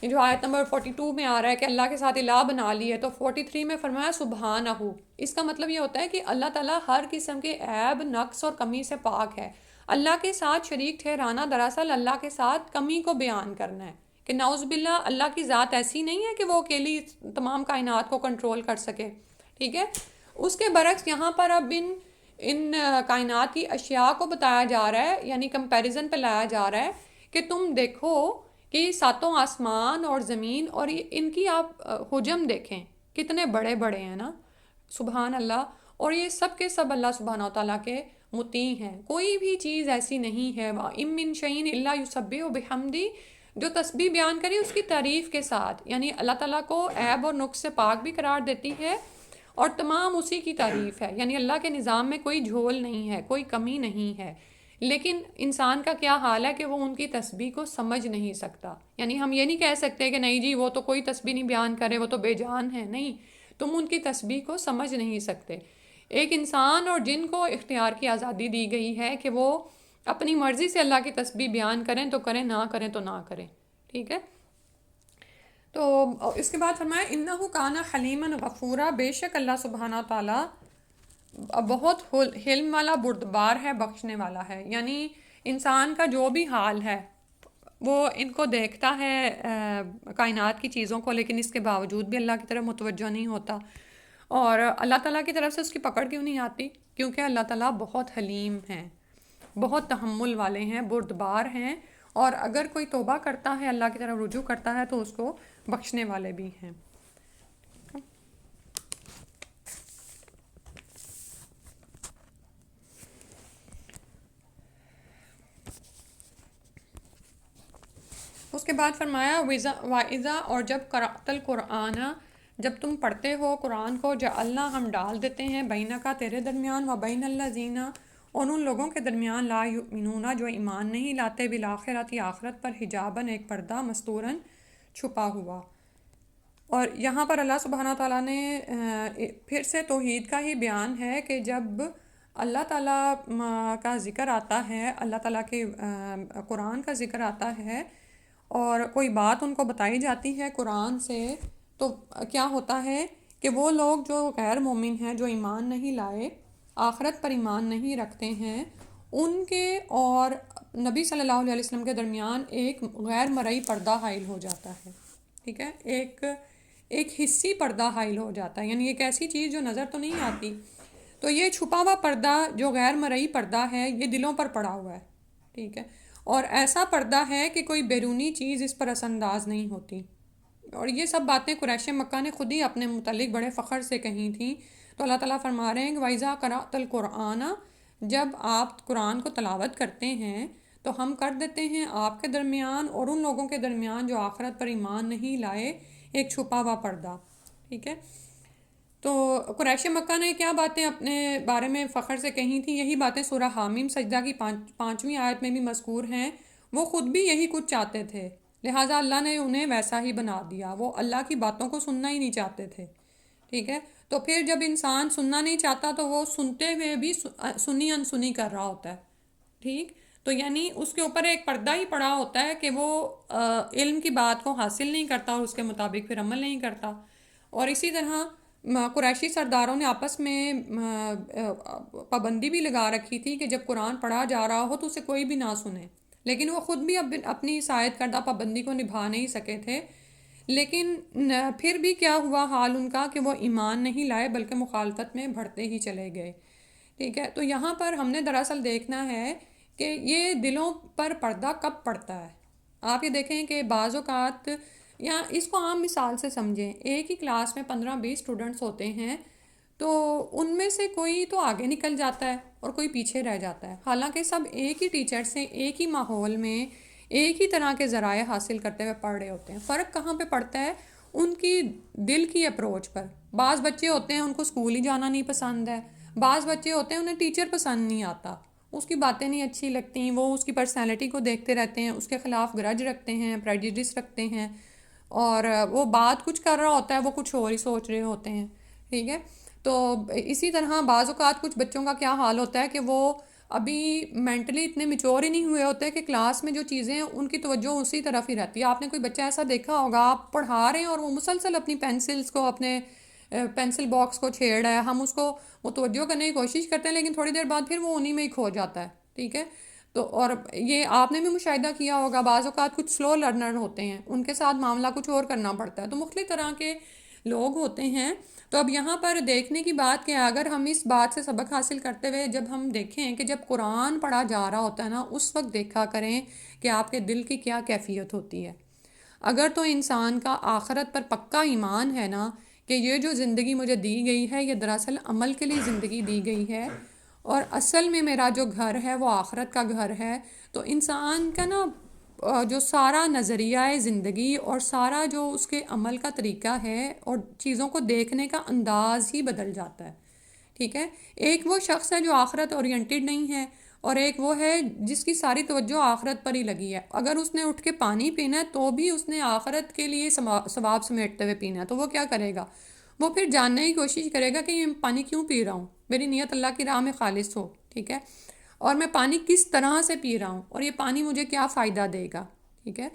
یہ جو آیت نمبر 42 میں آ رہا ہے کہ اللہ کے ساتھ الہ بنا لی ہے، تو 43 میں فرمایا سبحانہ، اس کا مطلب یہ ہوتا ہے کہ اللہ تعالیٰ ہر قسم کے عیب، نقص اور کمی سے پاک ہے۔ اللہ کے ساتھ شریک ٹھہرانا دراصل اللہ کے ساتھ کمی کو بیان کرنا ہے، کہ نعوذ باللہ اللہ کی ذات ایسی نہیں ہے کہ وہ اکیلی تمام کائنات کو کنٹرول کر سکے، ٹھیک ہے، اس کے برعکس یہاں پر اب ان کائنات کی اشیاء کو بتایا جا رہا ہے، یعنی کمپیریزن پہ لایا جا رہا ہے کہ تم دیکھو کہ ساتوں آسمان اور زمین اور ان کی آپ حجم دیکھیں کتنے بڑے بڑے ہیں نا، سبحان اللہ، اور یہ سب کے سب اللہ سبحانہ و تعالیٰ کے مطیع ہیں، کوئی بھی چیز ایسی نہیں ہے، وَإِن مِّن شَيْءٍ إِلَّا يُسَبِّحُ بِحَمْدِهِ، جو تسبیح بیان کری اس کی تعریف کے ساتھ، یعنی اللہ تعالیٰ کو عیب اور نقص سے پاک بھی قرار دیتی ہے اور تمام اسی کی تعریف ہے، یعنی اللہ کے نظام میں کوئی جھول نہیں ہے، کوئی کمی نہیں ہے۔ لیکن انسان کا کیا حال ہے کہ وہ ان کی تسبیح کو سمجھ نہیں سکتا، یعنی ہم یہ نہیں کہہ سکتے کہ نہیں جی وہ تو کوئی تسبیح نہیں بیان کرے، وہ تو بے جان ہے، نہیں، تم ان کی تسبیح کو سمجھ نہیں سکتے۔ ایک انسان اور جن کو اختیار کی آزادی دی گئی ہے کہ وہ اپنی مرضی سے اللہ کی تسبیح بیان کریں تو کریں، نہ کریں تو نہ کریں، ٹھیک ہے۔ تو اس کے بعد فرمایا انہ کان حلیما غفورا، بے شک اللہ سبحانہ تعالیٰ بہت حلم والا، بردبار ہے، بخشنے والا ہے، یعنی انسان کا جو بھی حال ہے وہ ان کو دیکھتا ہے کائنات کی چیزوں کو، لیکن اس کے باوجود بھی اللہ کی طرف متوجہ نہیں ہوتا، اور اللہ تعالیٰ کی طرف سے اس کی پکڑ کیوں نہیں آتی؟ کیونکہ اللہ تعالیٰ بہت حلیم ہیں، بہت تحمل والے ہیں، بردبار ہیں، اور اگر کوئی توبہ کرتا ہے، اللہ کی طرف رجوع کرتا ہے تو اس کو بخشنے والے بھی ہیں۔ اس کے بعد فرمایا وَإِذَا، اور جب قرأت القرآن، جب تم پڑھتے ہو قرآن کو، جعلنا، ہم ڈال دیتے ہیں، بینک، تیرے درمیان، وبین الذین، اور ان لوگوں کے درمیان، لا یؤمنون، جو ایمان نہیں لاتے، بالآخرۃ، آخرت پر، حجاباً، ایک پردہ، مستوراً، چھپا ہوا۔ اور یہاں پر اللہ سبحانہ تعالیٰ نے پھر سے توحید کا ہی بیان ہے کہ جب اللہ تعالیٰ کا ذکر آتا ہے، اللہ تعالیٰ کے قرآن کا ذکر آتا ہے اور کوئی بات ان کو بتائی جاتی ہے قرآن سے، تو کیا ہوتا ہے کہ وہ لوگ جو غیر مومن ہیں، جو ایمان نہیں لائے، آخرت پر ایمان نہیں رکھتے ہیں، ان کے اور نبی صلی اللہ علیہ وسلم کے درمیان ایک غیر مرئی پردہ حائل ہو جاتا ہے، ٹھیک ہے، ایک حصی پردہ حائل ہو جاتا ہے، یعنی ایک ایسی چیز جو نظر تو نہیں آتی۔ تو یہ چھپا ہوا پردہ جو غیر مرئی پردہ ہے، یہ دلوں پر پڑا ہوا ہے، ٹھیک ہے، اور ایسا پردہ ہے کہ کوئی بیرونی چیز اس پر اثر انداز نہیں ہوتی۔ اور یہ سب باتیں قریش مکہ نے خود ہی اپنے متعلق بڑے فخر سے کہی تھیں۔ تو اللہ تعالیٰ فرما رہے ہیں کہ وَإِذَا قَرَأْتَ الْقُرْآنَ، جب آپ قرآن کو تلاوت کرتے ہیں تو ہم کر دیتے ہیں آپ کے درمیان اور ان لوگوں کے درمیان جو آخرت پر ایمان نہیں لائے ایک چھپا ہوا پردہ، ٹھیک ہے۔ تو قریش مکہ نے کیا باتیں اپنے بارے میں فخر سے کہی تھیں، یہی باتیں سورہ حامیم سجدہ کی 5ویں آیت میں بھی مذکور ہیں۔ وہ خود بھی یہی کچھ چاہتے تھے، لہٰذا اللہ نے انہیں ویسا ہی بنا دیا، وہ اللہ کی باتوں کو سننا ہی نہیں چاہتے تھے، ٹھیک ہے۔ تو پھر جب انسان سننا نہیں چاہتا تو وہ سنتے ہوئے بھی سنی انسنی کر رہا ہوتا ہے، ٹھیک، تو یعنی اس کے اوپر ایک پردہ ہی پڑا ہوتا ہے کہ وہ علم کی بات کو حاصل نہیں کرتا اور اس کے مطابق پھر عمل نہیں کرتا۔ اور اسی طرح قریشی سرداروں نے آپس میں پابندی بھی لگا رکھی تھی کہ جب قرآن پڑھا جا رہا ہو تو اسے کوئی بھی نہ سنے، لیکن وہ خود بھی اپنی عائد کردہ پابندی کو نبھا نہیں سکے تھے۔ لیکن پھر بھی کیا ہوا حال ان کا کہ وہ ایمان نہیں لائے بلکہ مخالفت میں بڑھتے ہی چلے گئے، ٹھیک ہے۔ تو یہاں پر ہم نے دراصل دیکھنا ہے کہ یہ دلوں پر پردہ کب پڑتا ہے۔ آپ یہ دیکھیں کہ بعض اوقات، یا اس کو عام مثال سے سمجھیں، ایک ہی کلاس میں 15-20 اسٹوڈنٹس ہوتے ہیں، تو ان میں سے کوئی تو آگے نکل جاتا ہے اور کوئی پیچھے رہ جاتا ہے، حالانکہ سب ایک ہی ٹیچر سے ایک ہی ماحول میں ایک ہی طرح کے ذرائع حاصل کرتے ہوئے پڑھ رہے ہوتے ہیں۔ فرق کہاں پہ پڑتا ہے؟ ان کی دل کی اپروچ پر۔ بعض بچے ہوتے ہیں ان کو اسکول ہی جانا نہیں پسند ہے، بعض بچے ہوتے ہیں انہیں ٹیچر پسند نہیں آتا، اس کی باتیں نہیں اچھی لگتی، وہ اس کی پرسنالٹی کو دیکھتے رہتے ہیں، اس کے خلاف گرج رکھتے ہیں، پریجڈس رکھتے ہیں، اور وہ بات کچھ کر رہا ہوتا ہے وہ کچھ اور ہی سوچ رہے ہوتے ہیں، ٹھیک ہے۔ تو اسی طرح بعض اوقات کچھ بچوں کا کیا حال ہوتا ہے کہ وہ ابھی مینٹلی اتنے میچور ہی نہیں ہوئے ہوتے کہ کلاس میں جو چیزیں ہیں ان کی توجہ اسی طرف ہی رہتی ہے۔ آپ نے کوئی بچہ ایسا دیکھا ہوگا، آپ پڑھا رہے ہیں اور وہ مسلسل اپنی پینسلز کو، اپنے پینسل باکس کو چھیڑ رہا ہے، ہم اس کو متوجہ کرنے کی کوشش کرتے ہیں لیکن تھوڑی دیر بعد پھر وہ انہی میں ہی کھو جاتا ہے، ٹھیک ہے۔ تو اور یہ آپ نے بھی مشاہدہ کیا ہوگا، بعض اوقات کچھ سلو لرنر ہوتے ہیں، ان کے ساتھ معاملہ کچھ اور کرنا پڑتا ہے، تو مختلف طرح کے لوگ ہوتے ہیں۔ تو اب یہاں پر دیکھنے کی بات کہ اگر ہم اس بات سے سبق حاصل کرتے ہوئے جب ہم دیکھیں کہ جب قرآن پڑھا جا رہا ہوتا ہے نا، اس وقت دیکھا کریں کہ آپ کے دل کی کیا کیفیت ہوتی ہے۔ اگر تو انسان کا آخرت پر پکا ایمان ہے نا کہ یہ جو زندگی مجھے دی گئی ہے یہ دراصل عمل کے لیے زندگی دی گئی ہے اور اصل میں میرا جو گھر ہے وہ آخرت کا گھر ہے، تو انسان کا نا جو سارا نظریہ زندگی اور سارا جو اس کے عمل کا طریقہ ہے اور چیزوں کو دیکھنے کا انداز ہی بدل جاتا ہے، ٹھیک ہے۔ ایک وہ شخص ہے جو آخرت اورینٹڈ نہیں ہے، اور ایک وہ ہے جس کی ساری توجہ آخرت پر ہی لگی ہے۔ اگر اس نے اٹھ کے پانی پینا ہے تو بھی اس نے آخرت کے لیے ثواب سمیٹتے ہوئے پینا ہے، تو وہ کیا کرے گا؟ وہ پھر جاننے کی کوشش کرے گا کہ یہ پانی کیوں پی رہا ہوں، میری نیت اللہ کی راہ میں خالص ہو، ٹھیک ہے، اور میں پانی کس طرح سے پی رہا ہوں، اور یہ پانی مجھے کیا فائدہ دے گا، ٹھیک ہے،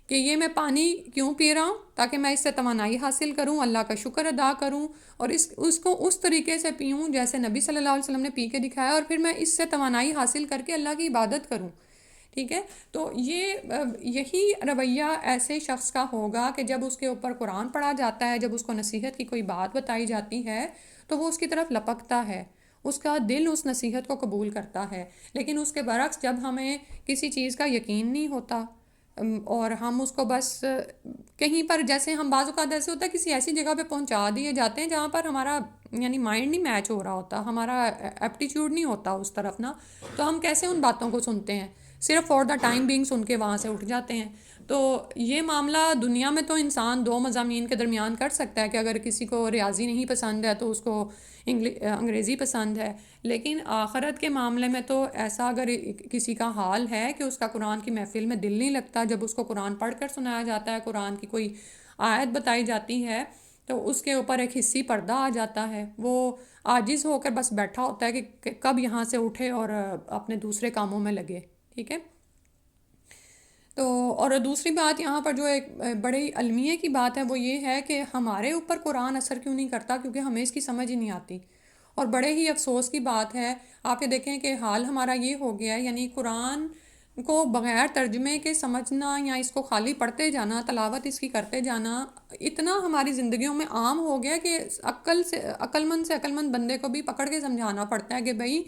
کہ یہ میں پانی کیوں پی رہا ہوں، تاکہ میں اس سے توانائی حاصل کروں، اللہ کا شکر ادا کروں، اور اس کو اس طریقے سے پیوں جیسے نبی صلی اللہ علیہ وسلم نے پی کے دکھایا، اور پھر میں اس سے توانائی حاصل کر کے اللہ کی عبادت کروں، ٹھیک ہے۔ تو یہی رویہ ایسے شخص کا ہوگا کہ جب اس کے اوپر قرآن پڑھا جاتا ہے، جب اس کو نصیحت کی کوئی بات بتائی جاتی ہے تو وہ اس کی طرف لپکتا ہے، اس کا دل اس نصیحت کو قبول کرتا ہے۔ لیکن اس کے برعکس جب ہمیں کسی چیز کا یقین نہیں ہوتا، اور ہم اس کو بس کہیں پر، جیسے ہم بعض اوقات ایسے ہوتا ہے کسی ایسی جگہ پہ پہنچا دیے جاتے ہیں جہاں پر ہمارا یعنی مائنڈ نہیں میچ ہو رہا ہوتا، ہمارا ایپٹیچیوڈ نہیں ہوتا اس طرف نا، تو ہم کیسے ان باتوں کو سنتے ہیں؟ صرف فار دا ٹائم بینگ سن کے وہاں سے اٹھ جاتے ہیں۔ تو یہ معاملہ دنیا میں تو انسان دو مضامین کے درمیان کر سکتا ہے، کہ اگر کسی کو ریاضی نہیں پسند ہے تو اس کو انگریزی پسند ہے، لیکن آخرت کے معاملے میں تو ایسا اگر کسی کا حال ہے کہ اس کا قرآن کی محفل میں دل نہیں لگتا، جب اس کو قرآن پڑھ کر سنایا جاتا ہے، قرآن کی کوئی آیت بتائی جاتی ہے تو اس کے اوپر ایک حسی پردہ آ جاتا ہے، وہ عاجز ہو کر بس بیٹھا ہوتا ہے کہ کب یہاں سے اٹھے اور اپنے دوسرے کاموں میں لگے، ٹھیک ہے۔ تو اور دوسری بات یہاں پر جو ایک بڑی المیہ کی بات ہے وہ یہ ہے کہ ہمارے اوپر قرآن اثر کیوں نہیں کرتا، کیونکہ ہمیں اس کی سمجھ ہی نہیں آتی، اور بڑے ہی افسوس کی بات ہے۔ آپ یہ دیکھیں کہ حال ہمارا یہ ہو گیا ہے، یعنی قرآن کو بغیر ترجمے کے سمجھنا یا اس کو خالی پڑھتے جانا، تلاوت اس کی کرتے جانا، اتنا ہماری زندگیوں میں عام ہو گیا کہ عقل مند سے عقل مند بندے کو بھی پکڑ کے سمجھانا پڑتا ہے کہ بھائی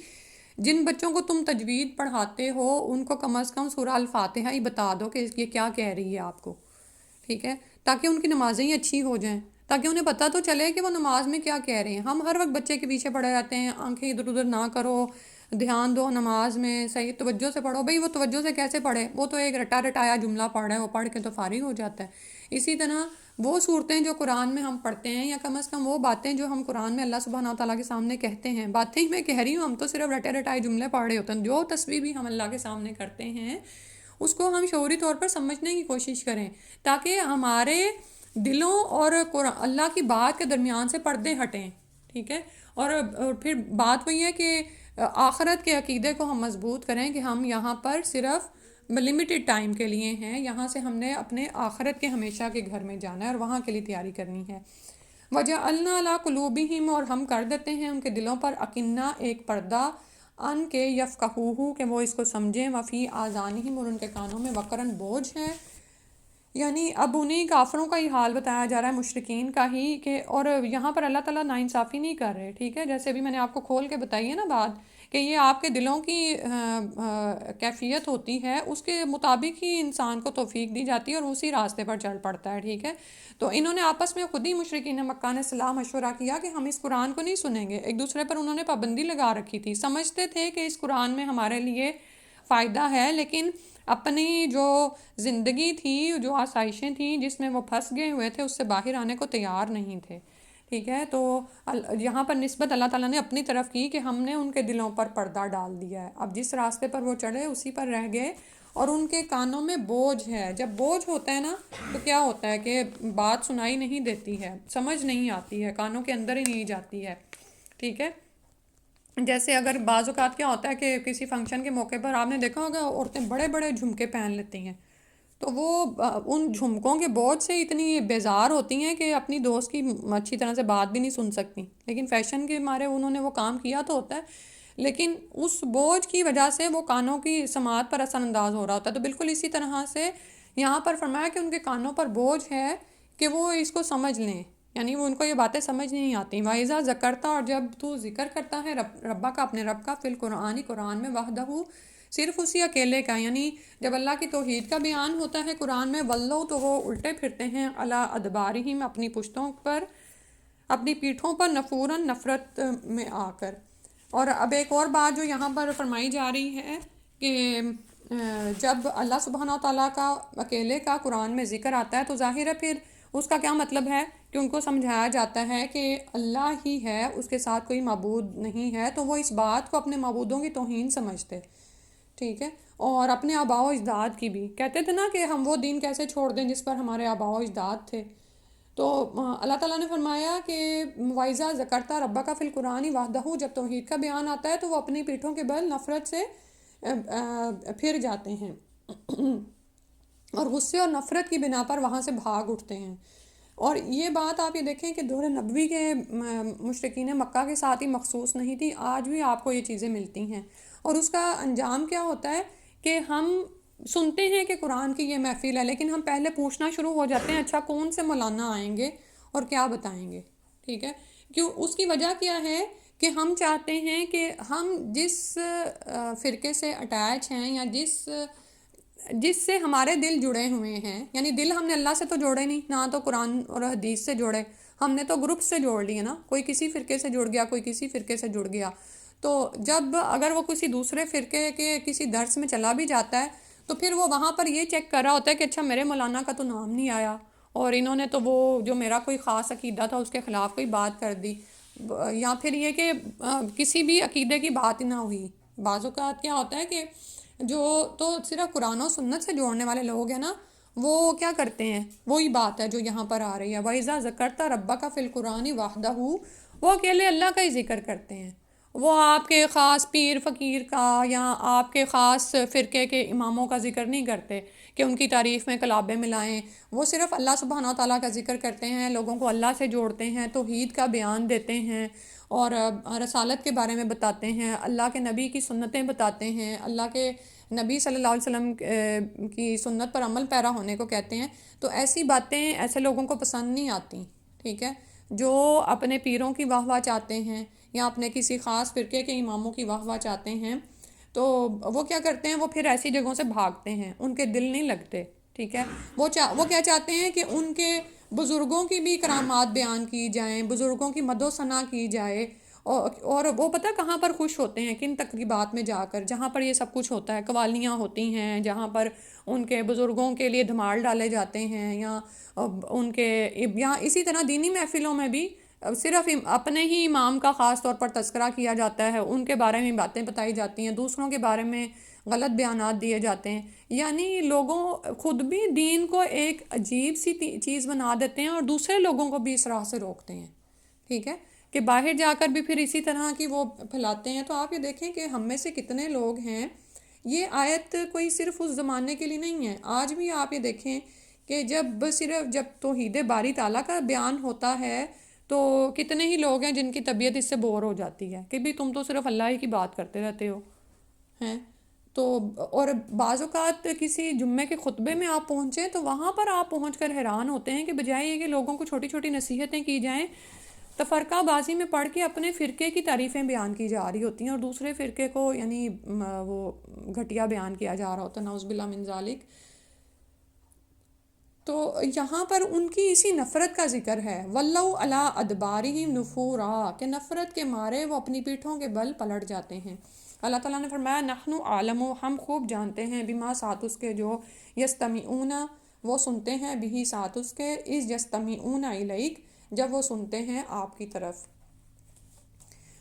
جن بچوں کو تم تجوید پڑھاتے ہو ان کو کم از کم سورہ الفاتحہ ہی بتا دو کہ یہ کیا کہہ رہی ہے آپ کو، ٹھیک ہے، تاکہ ان کی نمازیں ہی اچھی ہو جائیں، تاکہ انہیں پتہ تو چلے کہ وہ نماز میں کیا کہہ رہے ہیں۔ ہم ہر وقت بچے کے پیچھے پڑے رہتے ہیں، آنکھیں ادھر ادھر نہ کرو، دھیان دو نماز میں، صحیح توجہ سے پڑھو۔ بھئی وہ توجہ سے کیسے پڑھے؟ وہ تو ایک رٹا رٹایا جملہ پڑھ رہا ہے، وہ پڑھ کے تو فارغ ہو جاتا ہے۔ اسی طرح وہ صورتیں جو قرآن میں ہم پڑھتے ہیں، یا کم از کم وہ باتیں جو ہم قرآن میں اللہ سبحانہ وتعالیٰ کے سامنے کہتے ہیں، باتیں ہی میں کہہ رہی ہوں، ہم تو صرف رٹے رٹائے جملے پڑھ رہے ہوتے ہیں، جو تصویر بھی ہم اللہ کے سامنے کرتے ہیں اس کو ہم شعوری طور پر سمجھنے کی کوشش کریں، تاکہ ہمارے دلوں اور اللہ کی بات کے درمیان سے پردے ہٹیں، ٹھیک ہے، اور پھر بات وہی ہے کہ آخرت کے عقیدے کو ہم مضبوط کریں کہ ہم یہاں پر صرف لمیٹڈ ٹائم کے لیے ہیں، یہاں سے ہم نے اپنے آخرت کے ہمیشہ کے گھر میں جانا ہے اور وہاں کے لیے تیاری کرنی ہے۔ وَجَعَلْنَا عَلَىٰ قُلُوبِهِمْ، اور ہم کر دیتے ہیں ان کے دلوں پر اکنہ، ایک پردہ، ان کے یفقہوہ، کہ وہ اس کو سمجھیں، وفی آذانہم، اور ان کے کانوں میں وقرن، بوجھ ہے۔ یعنی اب انہیں کافروں کا ہی حال بتایا جا رہا ہے، مشرکین کا ہی، کہ اور یہاں پر اللہ تعالیٰ ناانصافی نہیں کر رہے، ٹھیک ہے، جیسے ابھی میں نے آپ کو کھول کے بتائی ہے نا بات، کہ یہ آپ کے دلوں کی کیفیت ہوتی ہے، اس کے مطابق ہی انسان کو توفیق دی جاتی ہے اور اسی راستے پر چل پڑتا ہے، ٹھیک ہے۔ تو انہوں نے آپس میں خود ہی مشرکین مکہ نے صلاح مشورہ کیا کہ ہم اس قرآن کو نہیں سنیں گے، ایک دوسرے پر انہوں نے پابندی لگا رکھی تھی، سمجھتے تھے کہ اس قرآن میں ہمارے لیے فائدہ ہے، لیکن اپنی جو زندگی تھی، جو آسائشیں تھیں جس میں وہ پھنس گئے ہوئے تھے، اس سے باہر آنے کو تیار نہیں تھے، ٹھیک ہے۔ تو یہاں پر نسبت اللہ تعالیٰ نے اپنی طرف کی کہ ہم نے ان کے دلوں پر پردہ ڈال دیا ہے، اب جس راستے پر وہ چڑھے اسی پر رہ گئے، اور ان کے کانوں میں بوجھ ہے۔ جب بوجھ ہوتا ہے نا تو کیا ہوتا ہے کہ بات سنائی نہیں دیتی ہے، سمجھ نہیں آتی ہے، کانوں کے اندر ہی نہیں جاتی ہے، ٹھیک ہے۔ جیسے اگر بعض اوقات کیا ہوتا ہے کہ کسی فنکشن کے موقع پر آپ نے دیکھا ہوگا عورتیں بڑے بڑے جھمکے پہن لیتی ہیں، تو وہ ان جھمکوں کے بوجھ سے اتنی بیزار ہوتی ہیں کہ اپنی دوست کی اچھی طرح سے بات بھی نہیں سن سکتی، لیکن فیشن کے مارے انہوں نے وہ کام کیا تو ہوتا ہے، لیکن اس بوجھ کی وجہ سے وہ کانوں کی سماعت پر اثر انداز ہو رہا ہوتا ہے۔ تو بالکل اسی طرح سے یہاں پر فرمایا کہ ان کے کانوں پر بوجھ ہے کہ وہ اس کو سمجھ لیں، یعنی وہ ان کو یہ باتیں سمجھ نہیں آتی۔ وَإِذَا ذَكَرْتَ، اور جب تو ذکر کرتا ہے ربا کا، اپنے رب کا، فی القرآن، قرآن میں، وحدہ، صرف اسی اکیلے کا، یعنی جب اللہ کی توحید کا بیان ہوتا ہے قرآن میں، ولو، تو وہ الٹے پھرتے ہیں، علی ادبارہم، اپنی پشتوں پر، اپنی پیٹھوں پر، نفوراً، نفرت میں آ کر۔ اور اب ایک اور بات جو یہاں پر فرمائی جا رہی ہے کہ جب اللہ سبحانہ و تعالیٰ کا اکیلے کا قرآن میں ذکر آتا ہے تو ظاہر ہے پھر اس کا کیا مطلب ہے کہ ان کو سمجھایا جاتا ہے کہ اللہ ہی ہے، اس کے ساتھ کوئی معبود نہیں ہے، تو وہ اس بات کو اپنے معبودوں کی توہین سمجھتے، ٹھیک ہے، اور اپنے آباء و اجداد کی بھی کہتے تھے نا کہ ہم وہ دین کیسے چھوڑ دیں جس پر ہمارے آباء و اجداد تھے۔ تو اللہ تعالیٰ نے فرمایا کہ وَإِذَا ذَكَرْتَ رَبَّكَ فِي الْقُرْآنِ وَحْدَهُ، جب توحید کا بیان آتا ہے تو وہ اپنی پیٹھوں کے بل نفرت سے پھر جاتے ہیں اور غصے اور نفرت کی بنا پر وہاں سے بھاگ اٹھتے ہیں۔ اور یہ بات آپ یہ دیکھیں کہ دور نبوی کے مشرکین مکہ کے ساتھ ہی مخصوص نہیں تھی، آج بھی آپ کو یہ چیزیں ملتی ہیں، اور اس کا انجام کیا ہوتا ہے کہ ہم سنتے ہیں کہ قرآن کی یہ محفل ہے، لیکن ہم پہلے پوچھنا شروع ہو جاتے ہیں اچھا کون سے مولانا آئیں گے اور کیا بتائیں گے، ٹھیک ہے، کیوں؟ اس کی وجہ کیا ہے کہ ہم چاہتے ہیں کہ ہم جس فرقے سے اٹیچ ہیں یا جس سے ہمارے دل جڑے ہوئے ہیں، یعنی دل ہم نے اللہ سے تو جوڑے نہیں، نہ تو قرآن اور حدیث سے جوڑے، ہم نے تو گروپ سے جوڑ لیے نا، کوئی کسی فرقے سے جڑ گیا، کوئی کسی فرقے سے جڑ گیا، تو جب اگر وہ کسی دوسرے فرقے کے کسی درس میں چلا بھی جاتا ہے تو پھر وہ وہاں پر یہ چیک کر رہا ہوتا ہے کہ اچھا میرے مولانا کا تو نام نہیں آیا، اور انہوں نے تو وہ جو میرا کوئی خاص عقیدہ تھا اس کے خلاف کوئی بات کر دی، یا پھر یہ کہ کسی بھی عقیدے کی بات نہ ہوئی۔ بعض اوقات کیا ہوتا ہے کہ جو تو صرف قرآن و سنت سے جوڑنے والے لوگ ہیں نا، وہ کیا کرتے ہیں، وہی بات ہے جو یہاں پر آ رہی ہے، وَإِذَا ذَكَرْتَ رَبَّكَ فِي الْقُرْآنِ وَحْدَهُ، وہ اکیلے اللہ کا ہی ذکر کرتے ہیں، وہ آپ کے خاص پیر فقیر کا یا آپ کے خاص فرقے کے اماموں کا ذکر نہیں کرتے کہ ان کی تعریف میں کلابے ملائیں، وہ صرف اللہ سبحانہ تعالیٰ کا ذکر کرتے ہیں، لوگوں کو اللہ سے جوڑتے ہیں، توحید کا بیان دیتے ہیں، اور رسالت کے بارے میں بتاتے ہیں، اللہ کے نبی کی سنتیں بتاتے ہیں، اللہ کے نبی صلی اللہ علیہ وسلم کی سنت پر عمل پیرا ہونے کو کہتے ہیں۔ تو ایسی باتیں ایسے لوگوں کو پسند نہیں آتی، ٹھیک ہے، جو اپنے پیروں کی واہ واہ چاہتے ہیں یا اپنے کسی خاص فرقے کے اماموں کی واہ واہ چاہتے ہیں، تو وہ کیا کرتے ہیں، وہ پھر ایسی جگہوں سے بھاگتے ہیں، ان کے دل نہیں لگتے، ٹھیک ہے، وہ کیا چاہتے ہیں کہ ان کے بزرگوں کی بھی کرامات بیان کی جائیں، بزرگوں کی مد و ثنا کی جائے، اور وہ پتہ کہاں پر خوش ہوتے ہیں، کن تقریبات میں جا کر جہاں پر یہ سب کچھ ہوتا ہے، قوالیاں ہوتی ہیں جہاں پر ان کے بزرگوں کے لیے دھمال ڈالے جاتے ہیں، یا ان کے یہاں اسی طرح دینی محفلوں میں بھی صرف اپنے ہی امام کا خاص طور پر تذکرہ کیا جاتا ہے، ان کے بارے میں باتیں بتائی جاتی ہیں، دوسروں کے بارے میں غلط بیانات دیے جاتے ہیں، یعنی لوگوں خود بھی دین کو ایک عجیب سی چیز بنا دیتے ہیں اور دوسرے لوگوں کو بھی اس راہ سے روکتے ہیں، ٹھیک ہے، کہ باہر جا کر بھی پھر اسی طرح کی وہ پھیلاتے ہیں۔ تو آپ یہ دیکھیں کہ ہم میں سے کتنے لوگ ہیں، یہ آیت کوئی صرف اس زمانے کے لیے نہیں ہے، آج بھی آپ یہ دیکھیں کہ جب توحید باری تعالیٰ کا بیان ہوتا ہے تو کتنے ہی لوگ ہیں جن کی طبیعت اس سے بور ہو جاتی ہے کہ بھی تم تو صرف اللہ ہی کی بات کرتے رہتے ہو ہیں، تو اور بعض اوقات کسی جمعے کے خطبے میں آپ پہنچیں تو وہاں پر آپ پہنچ کر حیران ہوتے ہیں کہ بجائے یہ کہ لوگوں کو چھوٹی چھوٹی نصیحتیں کی جائیں، تفرقہ بازی میں پڑھ کے اپنے فرقے کی تعریفیں بیان کی جا رہی ہوتی ہیں اور دوسرے فرقے کو یعنی وہ گھٹیا بیان کیا جا رہا ہوتا ہے، نعوذ باللہ من ذالک۔ تو یہاں پر ان کی اسی نفرت کا ذکر ہے، وَلَّوْ عَلَىٰ أَدْبَارِهِمْ نُفُورًا، کہ نفرت کے مارے وہ اپنی پیٹھوں کے بل پلٹ جاتے ہیں۔ اللہ تعالیٰ نے فرمایا نحن عالم، ہم خوب جانتے ہیں، بما ساتھ اس کے جو یستمعون وہ سنتے ہیں، بھی ساتھ اس کے از یستمعون الیک جب وہ سنتے ہیں آپ کی طرف،